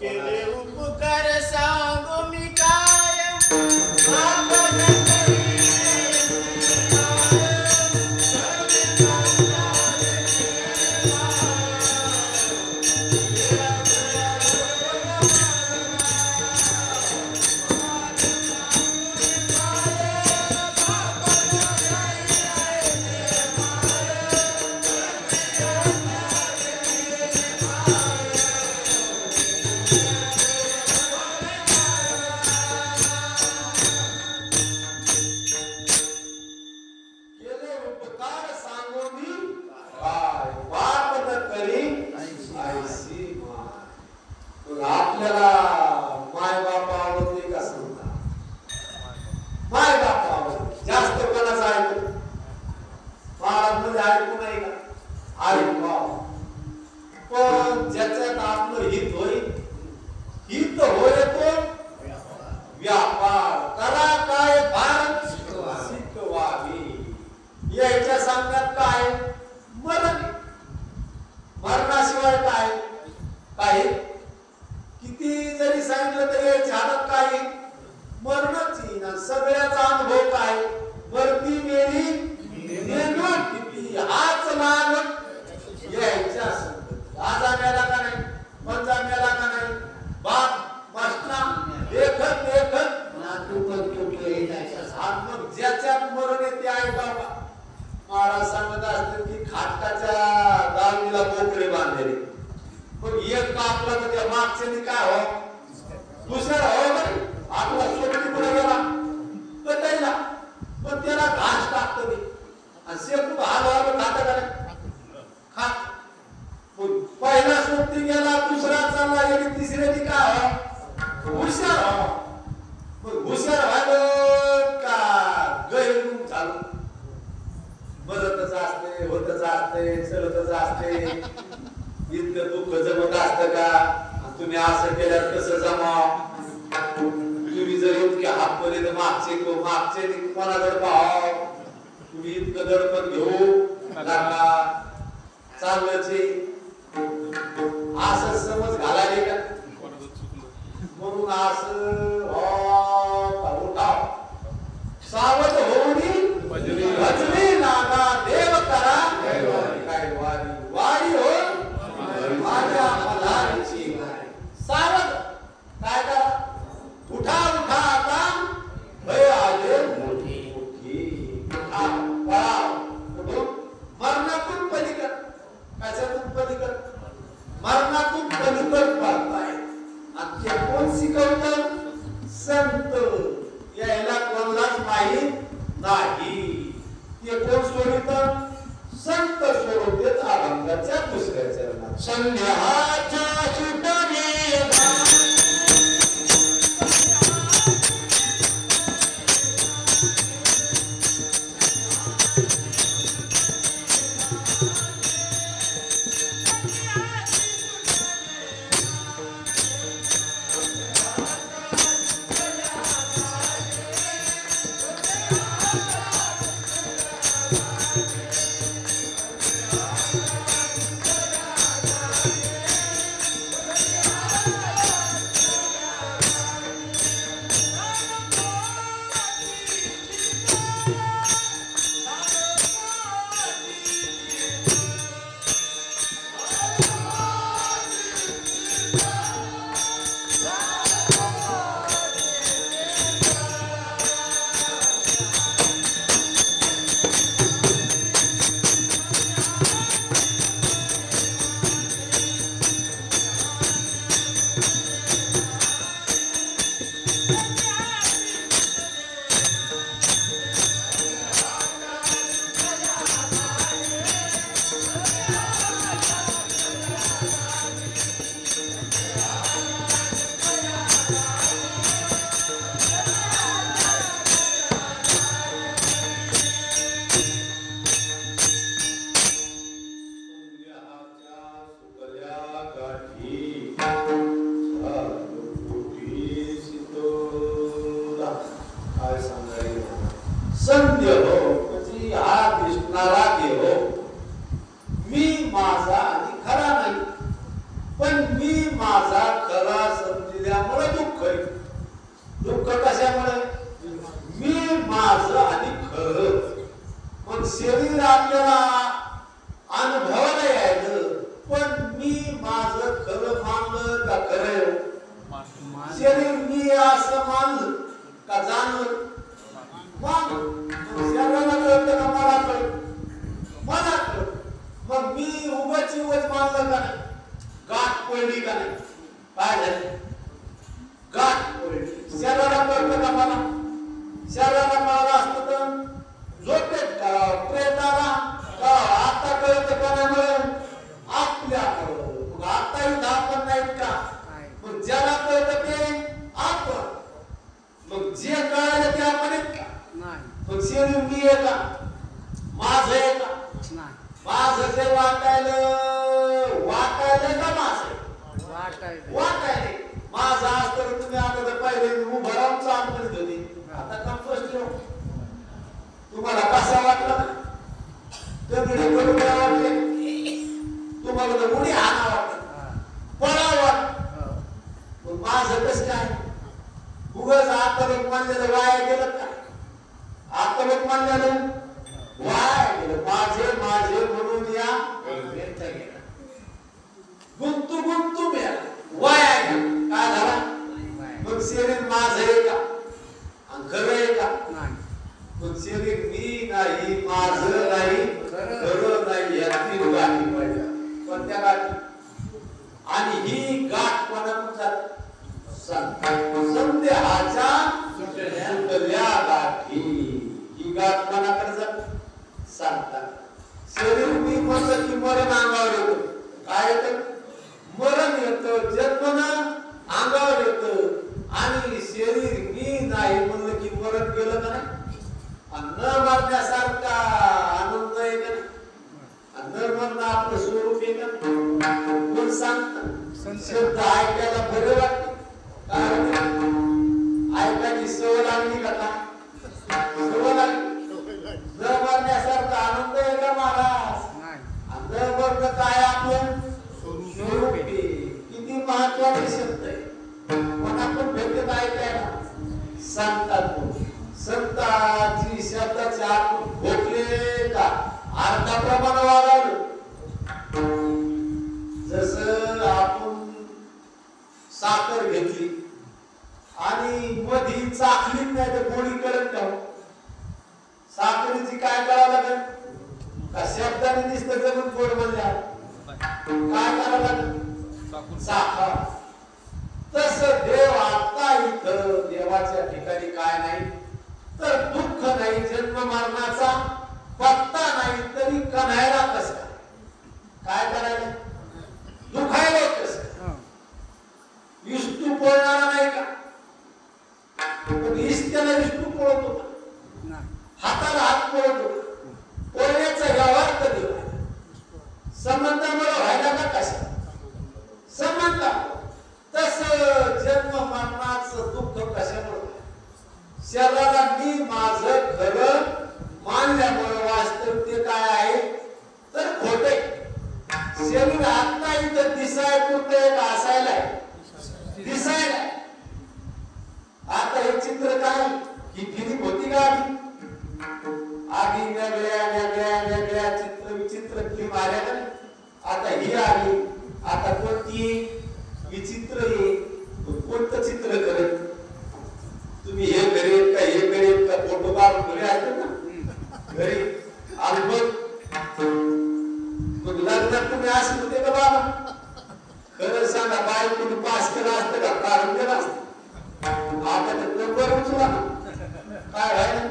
केले उपकार सांगू मी काय आपण माझा खरा समजल्यामुळे दुःख आहे. दुःख कशामुळे? मी माझं आणि खरं. पण शरीर आपल्याला अनुभवाला यायचं, पण मी माझं खरं मानलं का खरं? शरीर मी असं मानलं का जाणलं? शरीराला कळतं का मला कळतं? मला कळतं. मग मी उगाच मानलं का नाही? गाठ पडली का नाही? काय झालं? गाठ पडली. शरीराला कळतं का मला? शरीराला कळलं असतं तर झोपेत का प्रेताला का आता कळतं का नाही? आपल्याकडं. मग आताही आपण नाहीत का? मग ज्याला कळतं ते आपण. मग जे कळालं ते आपण आहेत का? मग शरीर मी आहे का? माझं आहे का? माझं जे वाटायला का माझं? वाटायला. माझं असतं तुम्ही आता तर पहिले उभं राहून चालू करीत होते. आता कंपोस्ट तुम्हाला कसा वाटला? दगडी बरोबर वाटले. तुम्हाला तर उडी हाना वाटत, पळा वाटत. मग माझं कसं काय? उगाच आत्मलोक मानलेलं वाया गेलं का? आत्मलोक मानलेलं वाया गेलं. माझे माझे म्हणून या व्यर्थ गेला. गुंतू गुंतू मिळाला, वाया गेला. काय झाला? मग शरीर माझं आहे का? खरं आहे का? मग शरीर मी नाही, माझं नाही, खरं नाही. या तीन गाठी पाहिजे. पण त्या गाठी आणि ही गाठ कोणाच्या? संदेहाच्या सुटल्या गाठी. ही गाठ कोणाकडे जात? सांगतात. शरीर मी म्हणलं की मरण अंगावर येतं. काय येतं? मरण येतं. जन्मनं अंगावर येतं. आणि शरीर मी नाही म्हणलं की मरण गेलं का नाही? न मरण्यासारखा आनंद आहे का नाही? न मरण आपलं स्वरूप आहे का? कोण सांगतं? शब्द ऐकायला बरं वाटतं. ऐकायची सवय लागली का? सवय लागली. न मरण्यासारखा आनंद आहे का महाराज? न मरण काय आपलं स्वरूप आहे. किती महत्वाचे शब्द आहे. पण आपण भेटत ऐकायला सांगतात. संतांची शब्दाचे आपण भोगले का? अर्थाप्रमाणे वागावलं. जसं आपण साखर घेतली आणि मधी चाखली नाही तर गोडी कळत का? साखरेची काय करावं लागेल? का शब्दाने दिसतं जरूर गोड म्हणल्या काय करावं लागेल? साखर. तसं देव आता इथं देवाच्या ठिकाणी काय नाही तर दुःख नाही, जन्म मरणाचा पत्ता नाही, तरी कन्हायला कसं काय करायला? दुखायला कसं? विष्णू पोळणारा नाही का? पण त्याला विष्णू पोळतो का? हाताला हात पोळतो का? पोळण्याचा व्यवहार कधी व्हायला? संबंधामुळे व्हायला का कशा? संबंध. तसं जन्म मरणाचं दुःख कशामुळे? शरीराला मी माझं खरं मानल्यामुळे वास्तव ते काय आहे तर खोटे. शरीर आता इथं दिसाय कुठे का असायला दिसायला. आता हे चित्र काय? ही फिल्म होती का? आधी वेगळ्या वेगळ्या वेगळ्या चित्र विचित्र फिल्म आल्या का? आता ही आली. आता कोणती विचित्र आहे? कोणतं चित्र करेल? तुम्ही हे करेल का हे करेल का? फोटो काढून घरी असतो ना घरी अल्बम. मग लग्नात तुम्ही असं होते का बाबा? खरं सांगा, बायकोने पास केलं असतं का? काढून गेलं असतं. आता तर बरं उचला काय आहे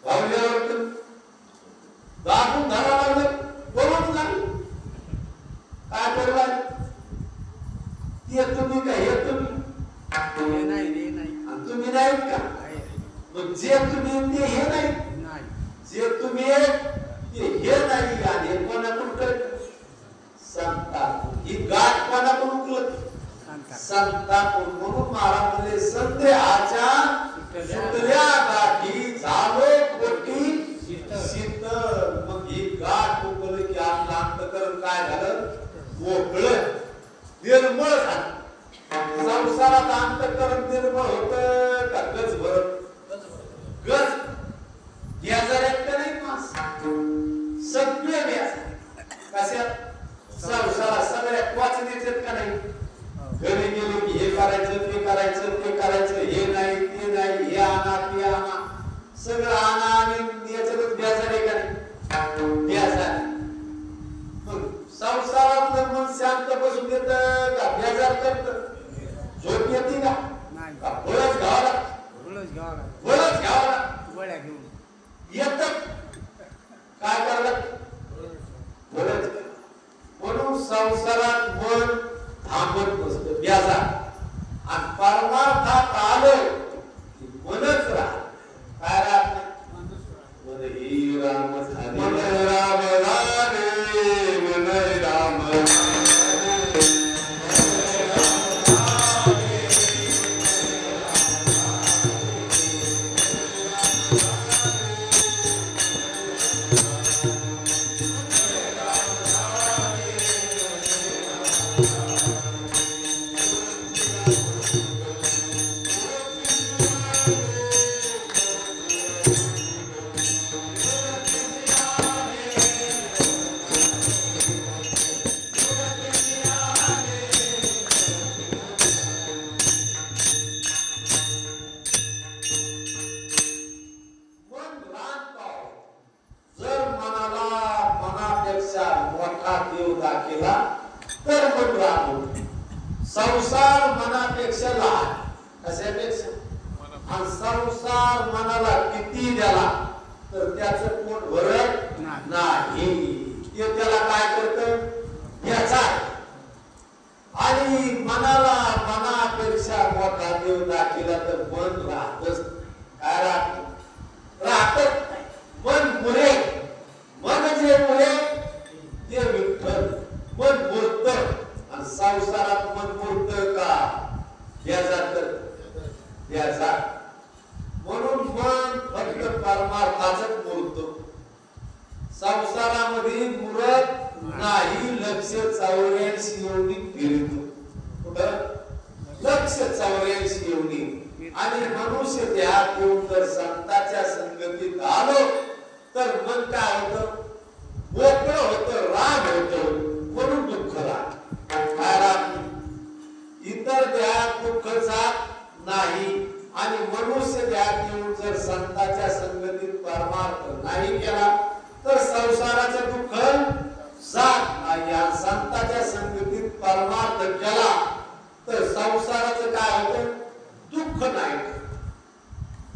भावल्यावर दाबून धरा लागलं बरोबर लागलं. काय करला? तुम्ही काय हे तुम्ही तुम्ही नाहीत का? मग जे तुम्ही ते हे नाही. जे तुम्ही ते हे नाही. आणि कोणाकडून कळत? सांगतात. ही गाठ कोणाकडून कळत? सांगतात. म्हणून महाराज म्हणले संदेहाच्या सुटल्या गाठी झालो कोटी शीतल. मग ही गाठ उकळली की आपलं अंतःकरण काय झालं? मोकळं. निर्मळ झालं. संसारात अंतःकरण निर्मळ होतं का गज भरत? गज व्याजार एकटा नाही माणस सगळे व्याज कशात? संसारात सगळ्या वाचण्याच्यात का नाही? घरी गेलो की हे करायचं ते करायचं ते करायचं, हे नाही ते नाही, हे आणा ते आणा, सगळं आणा आणि याच्यातच व्याजार आहे का नाही? व्याजार. संसारातलं मन शांत बसून देत का व्याजार करत? झोप येते का? बळच घ्यावा बळच घ्यावा येत काय करत? बळच. म्हणून संसारात मन थांबत नसतं व्याजार. आणि परमार्थात आलं की मनच राहत. काय राहत नाही? मन ही राम झाले, मन राम झाले, मन राम संसार मनापेक्षा लहान. कशापेक्षा? आणि संसार मनाला किती द्याला तर त्याचं पोट भरत नाही. ते त्याला काय करत? याचा. आणि मनाला मनापेक्षा मोठा देव दाखिला तर मन राहतच. काय राहत? राहतच नाही. मन मुरे. मन जे मुरे ते विठ्ठल. मन मूर्त. आणि संसारात मन मूर्त का? व्याजार तर व्याजार. म्हणून मन फक्त परमार्थाच मूर्त. संसारामध्ये मुरत नाही. लक्ष 84 एवढी फिरतो. कुठं? लक्ष 84 एवढी. आणि मनुष्य देहात येऊन जर संतांच्या संगतीत आलो तर मन काय होतं? मोकळं होतं, राग होतं. म्हणून दुःख राग. काय राग? इतर देहात दुःख जात नाही. आणि मनुष्य देहात येऊन जर संतांच्या संगतीत परमार्थ नाही केला तर संसाराचं दुःख जात नाही. आणि संतांच्या संगतीत परमार्थ केला तर संसाराचं काय होतं? दुःख नाही.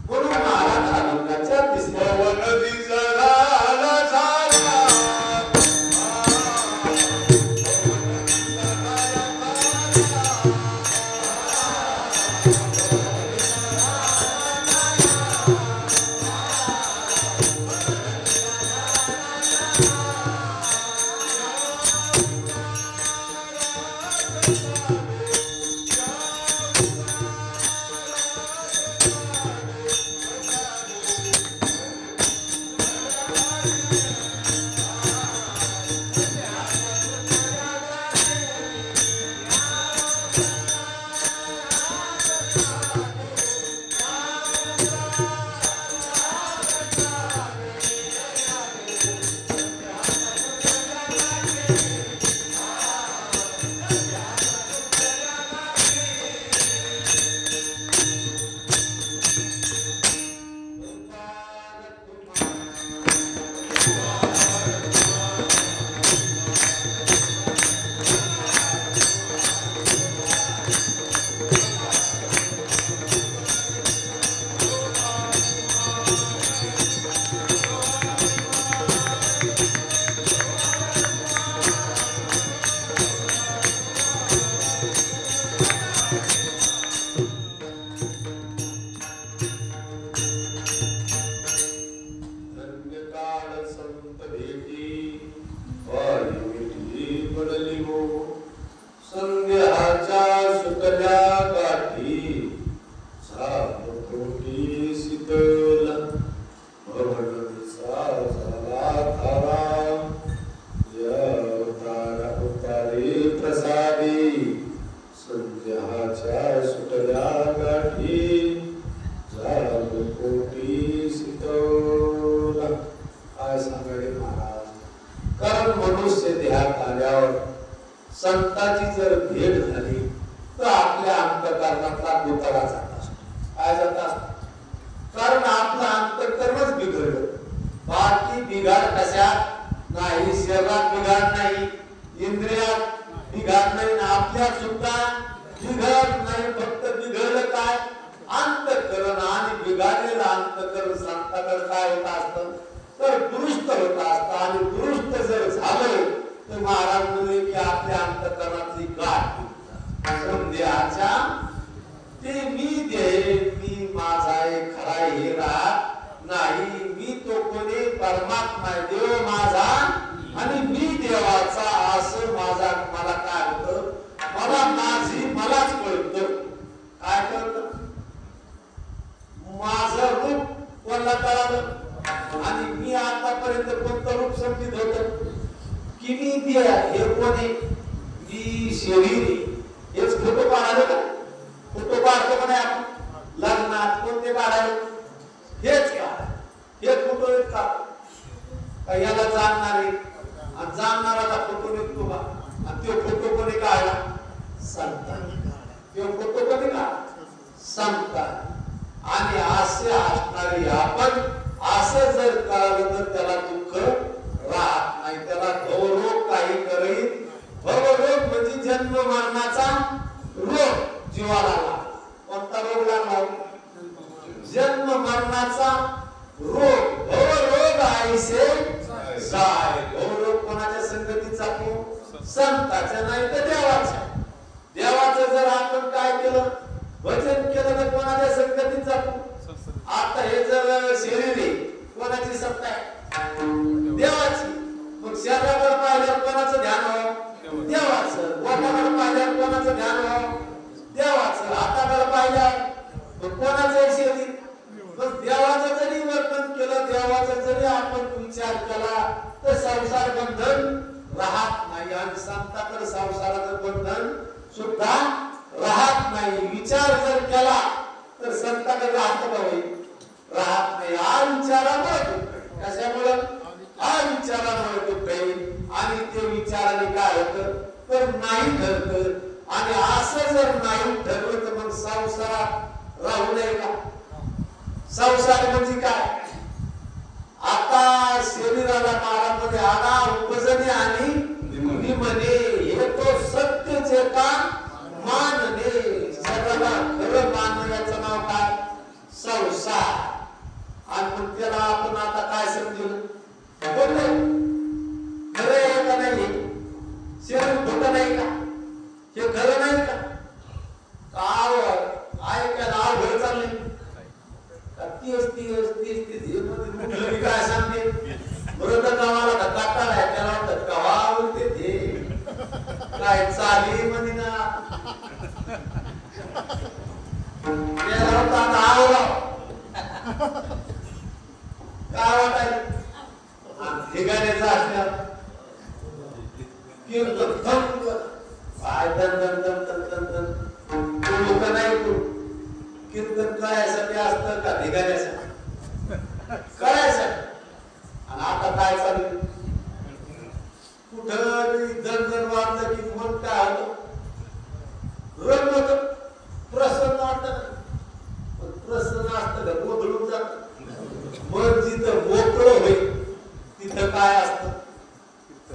म्हणून महाराज अभंगाच्या तिसऱ्या वनदीचा झाला झाला प्रसादी देहात आल्यावर संताची जर भेट झाली तर आपल्या अंतःकरणातला दुतारा जात असतो. काय जात असतो? कारण आपलं अंतःकरणच बिघडलं. बाकी बिघाड कशात नाही, शरीरात बिघाड नाही, इंद्रियात बिघाड नाही, आपल्यात सुद्धा बिघाड नाही. फक्त बिघडलं काय? अंतःकरण. आणि बिघाडलेलं अंतःकरण संताकडे काय होत असतं तर दुरुस्त होत असतं. आणि दुरुस्त जर झालं तर महाराज म्हणले की आपल्या अंतःकरणातली गाठ संध्याच्या ते मी दे मी माझा खरा हे राहत नाही. मी तो कोणी परमात्मा देव माझा आणि मी देवाचा असं माझा मला काय होतं मला माझी मलाच कळतं. काय कळतं? माझं रूप कोणाला कळालं आणि मी आतापर्यंत कोणतं रूप समजित होत की मी ते हे कोणी मी शरीर हेच फोटो काढायला का? फोटो काढतो का नाही आपण लग्नात कोणते काढायला? हेच का? हे फोटो आहेत का? याला जाणणारे आणि जाणणाराचा फोटो निघतो का? आणि तो फोटो कोणी काढला? संतांनी. तो फोटो कोणी काढला? संतांनी. आणि असे असणारे आपण असं जर कळलं तर त्याला दुःख राहत नाही, त्याला भवरोग काही करीत. भवरोग म्हणजे जन्म मरणाचा रोग जीवाला लागला. कोणता रोग लागला? जन्म मरणाचा रोग. भवरोग आईसे जाय. भवरोग कोणाच्या संगतीचा? संताच्या नाही तर देवाच्या. देवाचं जर आपण काय केलं भजन केलं तर कोणाच्या संगतीत जातो? आता हे जर शरीर आहे कोणाची सत्ता आहे? देवाची. मग शरीराकडे पाहिल्यावर कोणाचं ध्यान व्हावं? देवाचं. पोटाकडे पाहिल्यावर कोणाचं ध्यान व्हावं? देवाचं. हाताकडे पाहिल्यावर कोणाचं शरीर? मग देवाचं जरी वर्तन केलं, देवाचा जरी आपण विचार केला तर संसार बंधन राहत नाही. आणि संताकडे संसाराचं बंधन सुद्धा राहत नाही. विचार जर केला तर संताकडे राहत नाही, राहत नाही. हा विचारामुळे दुःख. कशामुळे? हा विचारामुळे दुःख आहे. आणि ते विचाराने काय होतं तर नाही ठरत. आणि असं जर नाही ठरलं तर मग संसारात राहू नये का? संसार म्हणजे काय? आता शरीराला मारामध्ये आला उपजने आणि निमने हे तो सत्यचे का मानने. सगळ्याला खरं मानण्याचं नाव काय? संसार. आणि मग त्याला आपण आता काय समजलं? खरं आहे का नाही? शरीर खोटं नाही का? हे खरं नाही का? ऐकायला अवघड चालले. काय सांगते मृत गावाला धक्का टाळाय त्याला धक्का बोलते ते काय चाली म्हणे ना काय वाटायला ठिकाण्याचा असल्या काय लोक नाही कीर्तन करायसाठी असतं का ढिगाण्यासाठी? करायसाठी. आणि आता काय चालू? कुठं दणदण वाटलं की मन काय होतं? रंग होत, प्रसन्न वाटत. प्रसन्न असतं का गोधळून जात. मन जिथं मोकळं होईल तिथं काय असतं?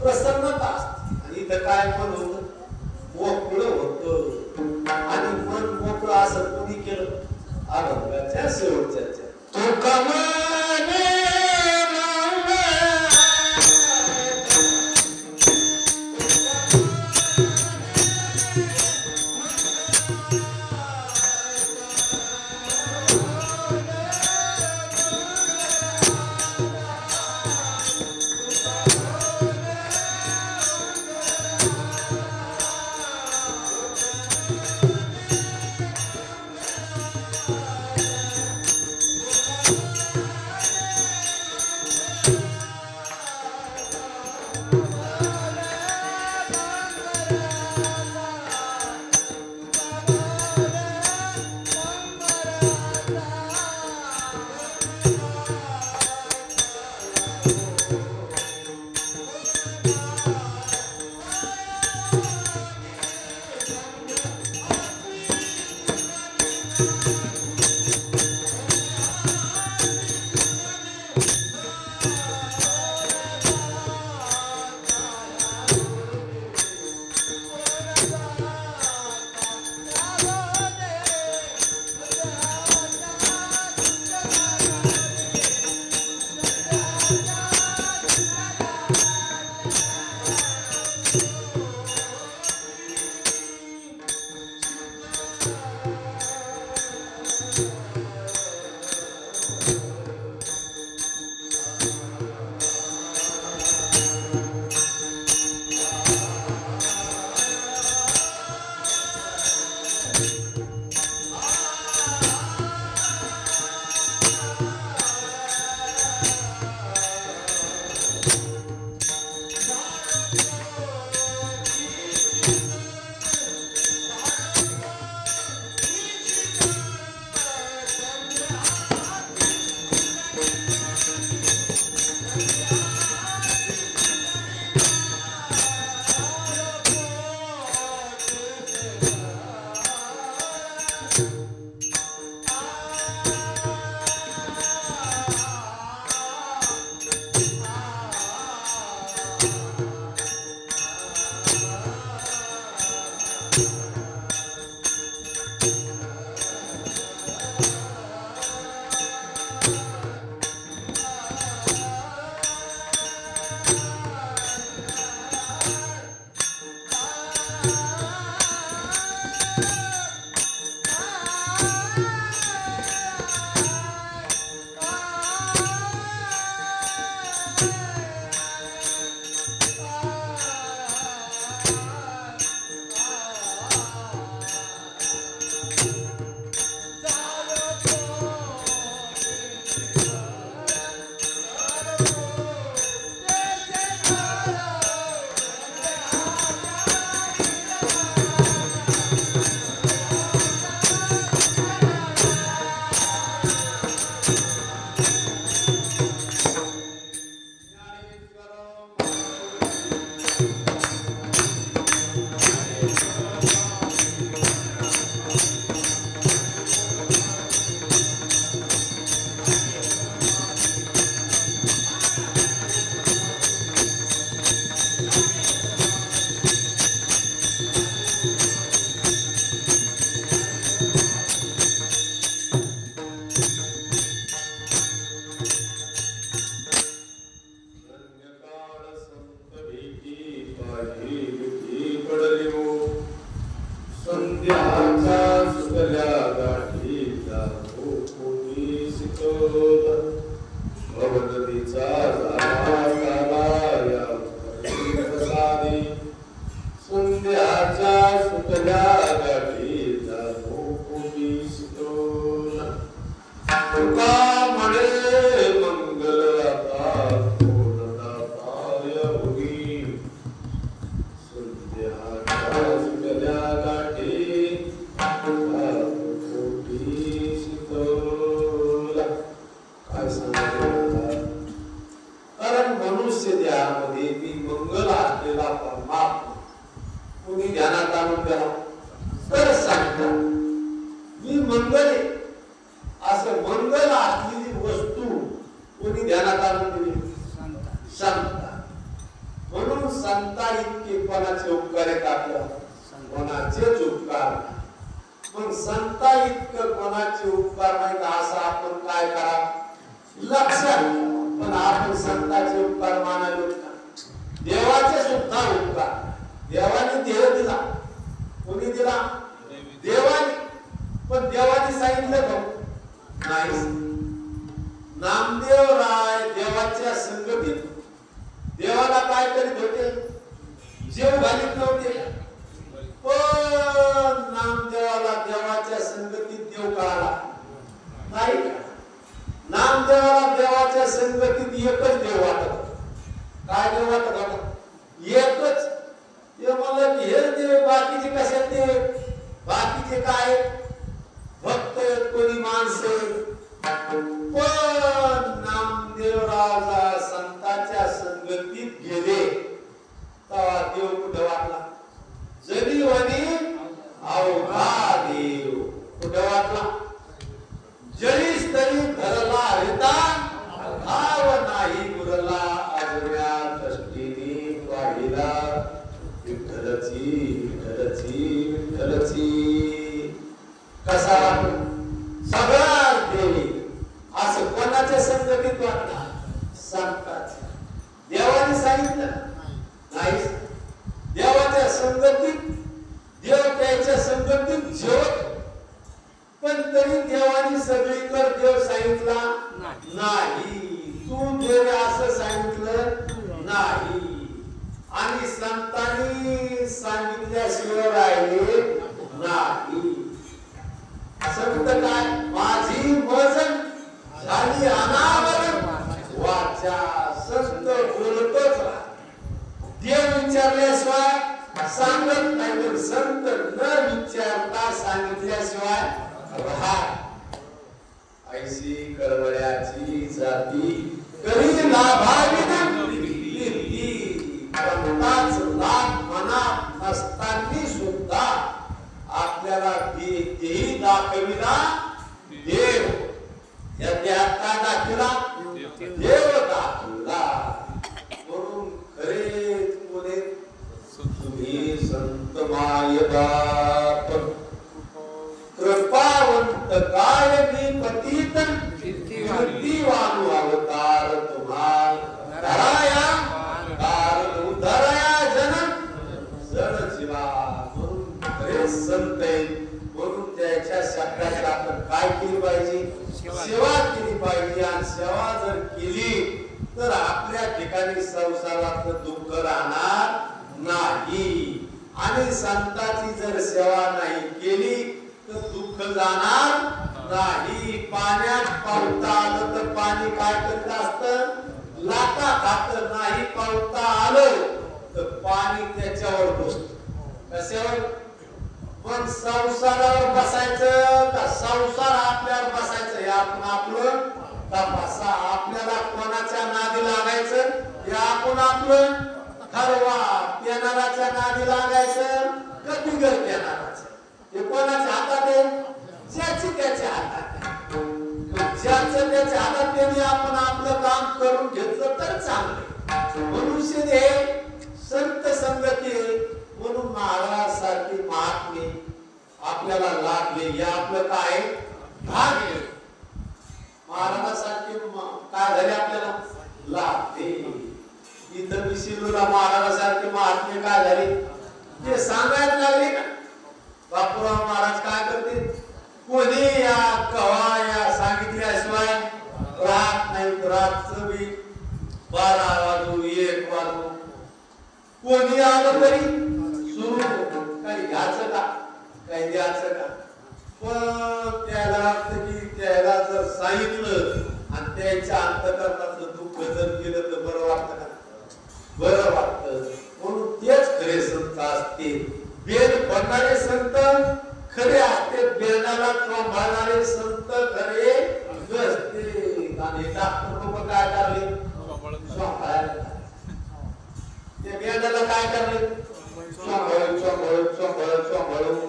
प्रसन्नता असते. आणि इथं काय मन होतं? मोकळं होतं. आणि मन मोकळं असं कोणी केलं? अभंगाच्या शेवटच्या सत्याच्या सुटल्या गाठीचा पोटी सुटोला तुका म्हणे मंगल आता पूर्णताय होई सत्याच्या सुटल्या गाठीचा पोटी सुटोला काय सांगितलं कारण मनुष्य देहामध्ये मी मंगल असलेला परमात्मा कोणी ध्यानात आणून द्या तर सांगता मी मंगल आहे असं मंगल असलेली वस्तू कोणी ध्यानात आणून दिली संता म्हणून संता इतके कोणाचे उपकार आहेत आपल्याला कोणाचेच उपकार पण संता इतकं कोणाचे उपकार नाही असं आपण काय करा लक्षात पण आपण संतांचे उपकार मानावे का देवाचे सुद्धा उपकार देवाने देह दिला कोणी दिला देवाने पण देवाने सांगितलं नाही नामदेव राय देवाच्या संगतीत देवाला काय करीत होते जेव घालीत नव्हते पण नामदेवाला देवाच्या संगतीत देव कळाला नाही नामदेवाला देवाच्या संगतीत एकच देव वाटत काय देव वाटत होता एकच ते म्हणलं की हेच देव बाकीचे कशात देव बाकीचे काय भक्त कोणी माणसं पण नामदेव राजा संतांच्या संगतीत गेले तेव्हा देव कुठे वाटला जरीवनी अवघा देव कुठे वाटला जरीस तरी घरला हरिता भाव नाही गुरला अजव्या दृष्टीने पाहिला विठ्ठलची विठ्ठलची विठ्ठलची कसा सगळा देवी असं कोणाच्या संगतीत वाटला संतांच्या देवाने सांगितलं नाही देवाच्या संगतीत देव त्याच्या संगतीत जेवत पण तरी देवाने सगळीकडे देव सांगितला नाही तू देव असं सांगितलं नाही आणि संतांनी सांगितल्याशिवाय राहिले नाही संत काय माझी मजन झाली अनावरण वाचा संत बोलतोच देव विचारल्याशिवाय सांगत नाही तर संत न विचारता सांगितल्याशिवाय ऐशी कळवळ्याची जाती करी लाभावी पंताच लाभ मनात नसताना सुद्धा आपल्याला देही दाखविला देव या देहात काय दाखविला देव दाखविला म्हणून खरेच बोले तुम्ही संत माय बाप कृपावंत काय मी पतित कीर्तिवान अवतार तुम्हाल धराया कारण उधराया जन जन जीवा म्हणून खरे संत म्हणून त्याच्या शब्दाची आपण काय केली पाहिजे सेवा केली पाहिजे आणि सेवा जर केली तर आपल्या ठिकाणी संसारात दुःख राहणार नाही आणि संतांची जर सेवा नाही केली तर दुःख जाणार नाही पाण्यात पावता आलं तर पाणी काय करत असतं लाटा खात नाही पावता आलं तर पाणी त्याच्यावर बसतं कशावर पण संसारावर बसायचं का संसार आपल्यावर बसायचं हे आपण आपलं तपासा आपल्याला कोणाच्या नादी लागायचं हे आपण आपलं ठरवा पेनाराच्या नादी लागायचं का बिगर पेनाराचं हे कोणाच्या हातात आहे ज्याची त्याच्या हातात ज्याचं त्याच्या हातात त्याने आपण आपलं काम करून घेतलं तर चांगलं मनुष्य दे संत संगती म्हणून महाराज सारखी महात्मे आपल्याला लाभले हे आपलं काय भाग्य महाराजासारखे काय झाले आपल्याला लाभले इथं विशिलूला महाराजासारखे महात्मे काय झाले ते सांगायला लागले का बापूराव महाराज काय करते कोणी या कवा या सांगितल्याशिवाय रात नाही रातचं बी 12 वाजू 1 वाजू कोणी आलं तरी सुरू पण त्याला वाटतं की त्याला जर सांगितलं आणि त्याच्या अंतःकरणातलं दुःख जर केलं तर बरं वाटतं का? बरं वाटतं. म्हणून तेच खरे संत असते. बेल पडणारे संत खरे असते. बेलाला सांभाळणारे संत खरे नसते. आणि डॉक्टर लोक काय करले? सांभाळायला. त्या बेलाला काय करले? सांभाळून सांभाळून सांभाळून सांभाळून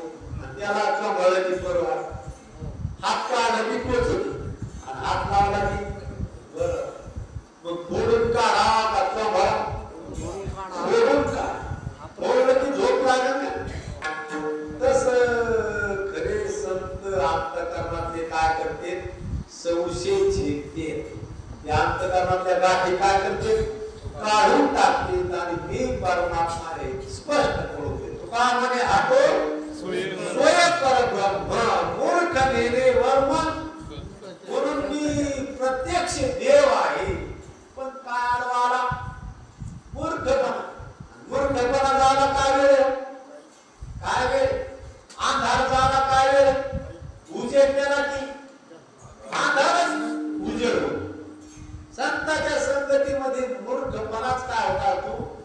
त्याला सांभाळलं की बरं वाटतं. हात काढला की पोचत आणि हात लावला की बरं. मग फोडून काढा का सांभाळा? फोडून काढा. फोडलं की झोप लागेल का? तसं खरे संत अंतःकरणातले काय करते? संशय झेपते. त्या अंतःकरणातल्या गाठी काय करते? काढून टाकते आणि मी परमात्मा आहे स्पष्ट करून देतो. का म्हणे आतो स्वयं परब्रह्म मूर्ख नेने वर्मन. म्हणून मी प्रत्यक्ष देव आहे. पण काळवाला मूर्खपणा. मूर्खपणा झाला काय वेळ? काय वेळ? अंधार झाला काय वेळ? उजेड केला की अंधारच उजेड होतो. संतांच्या संगतीमध्ये मूर्खपणाच काय होता? तो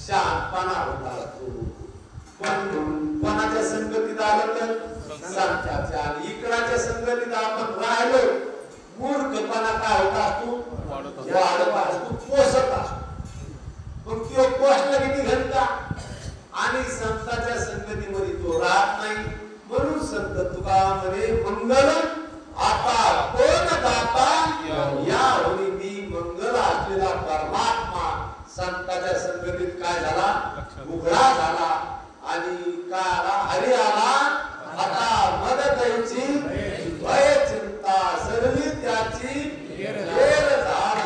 शहाणपणा होता. तो पण कोणाच्या संगतीत आलं तर संतांच्या. आणि इकडाच्या संगतीत आपण राहिलो मूर्खपणा काय होता? तू वाढत असतो, पोषत असतो. मग तो पोषला किती घंटा? आणि संतांच्या संगतीमध्ये तो राहत नाही. म्हणून संत तुका म्हणे मंगल आता कोण दाता या होई मी मंगल असलेला परमात्मा संतांच्या संगतीत काय झाला? उघडा झाला. आणि काय आला? हरी आला. आता मदतची भय चिंता सर्वी त्याची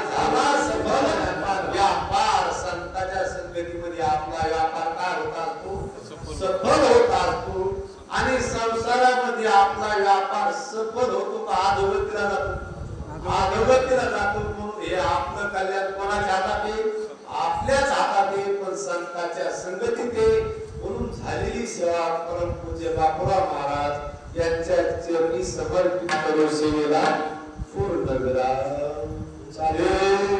झाला सफल व्यापार. संतांच्या संगतीमध्ये आपला व्यापार काय होत असतो? सफल होत असतो. आणि संसारामध्ये आपला व्यापार सफल होतो का अधोगतीला जातो? अधोगतीला जातो. म्हणून हे आपलं कल्याण कोणाच्या हातात आहे? आपल्याच हातात आहे. पण संतांच्या संगतीत आहे. म्हणून झालेली सेवा परमपूज्य बापूराव महाराज यांच्या चरणी समर्पित करून सेवेला पूर्ण करा. चालेल.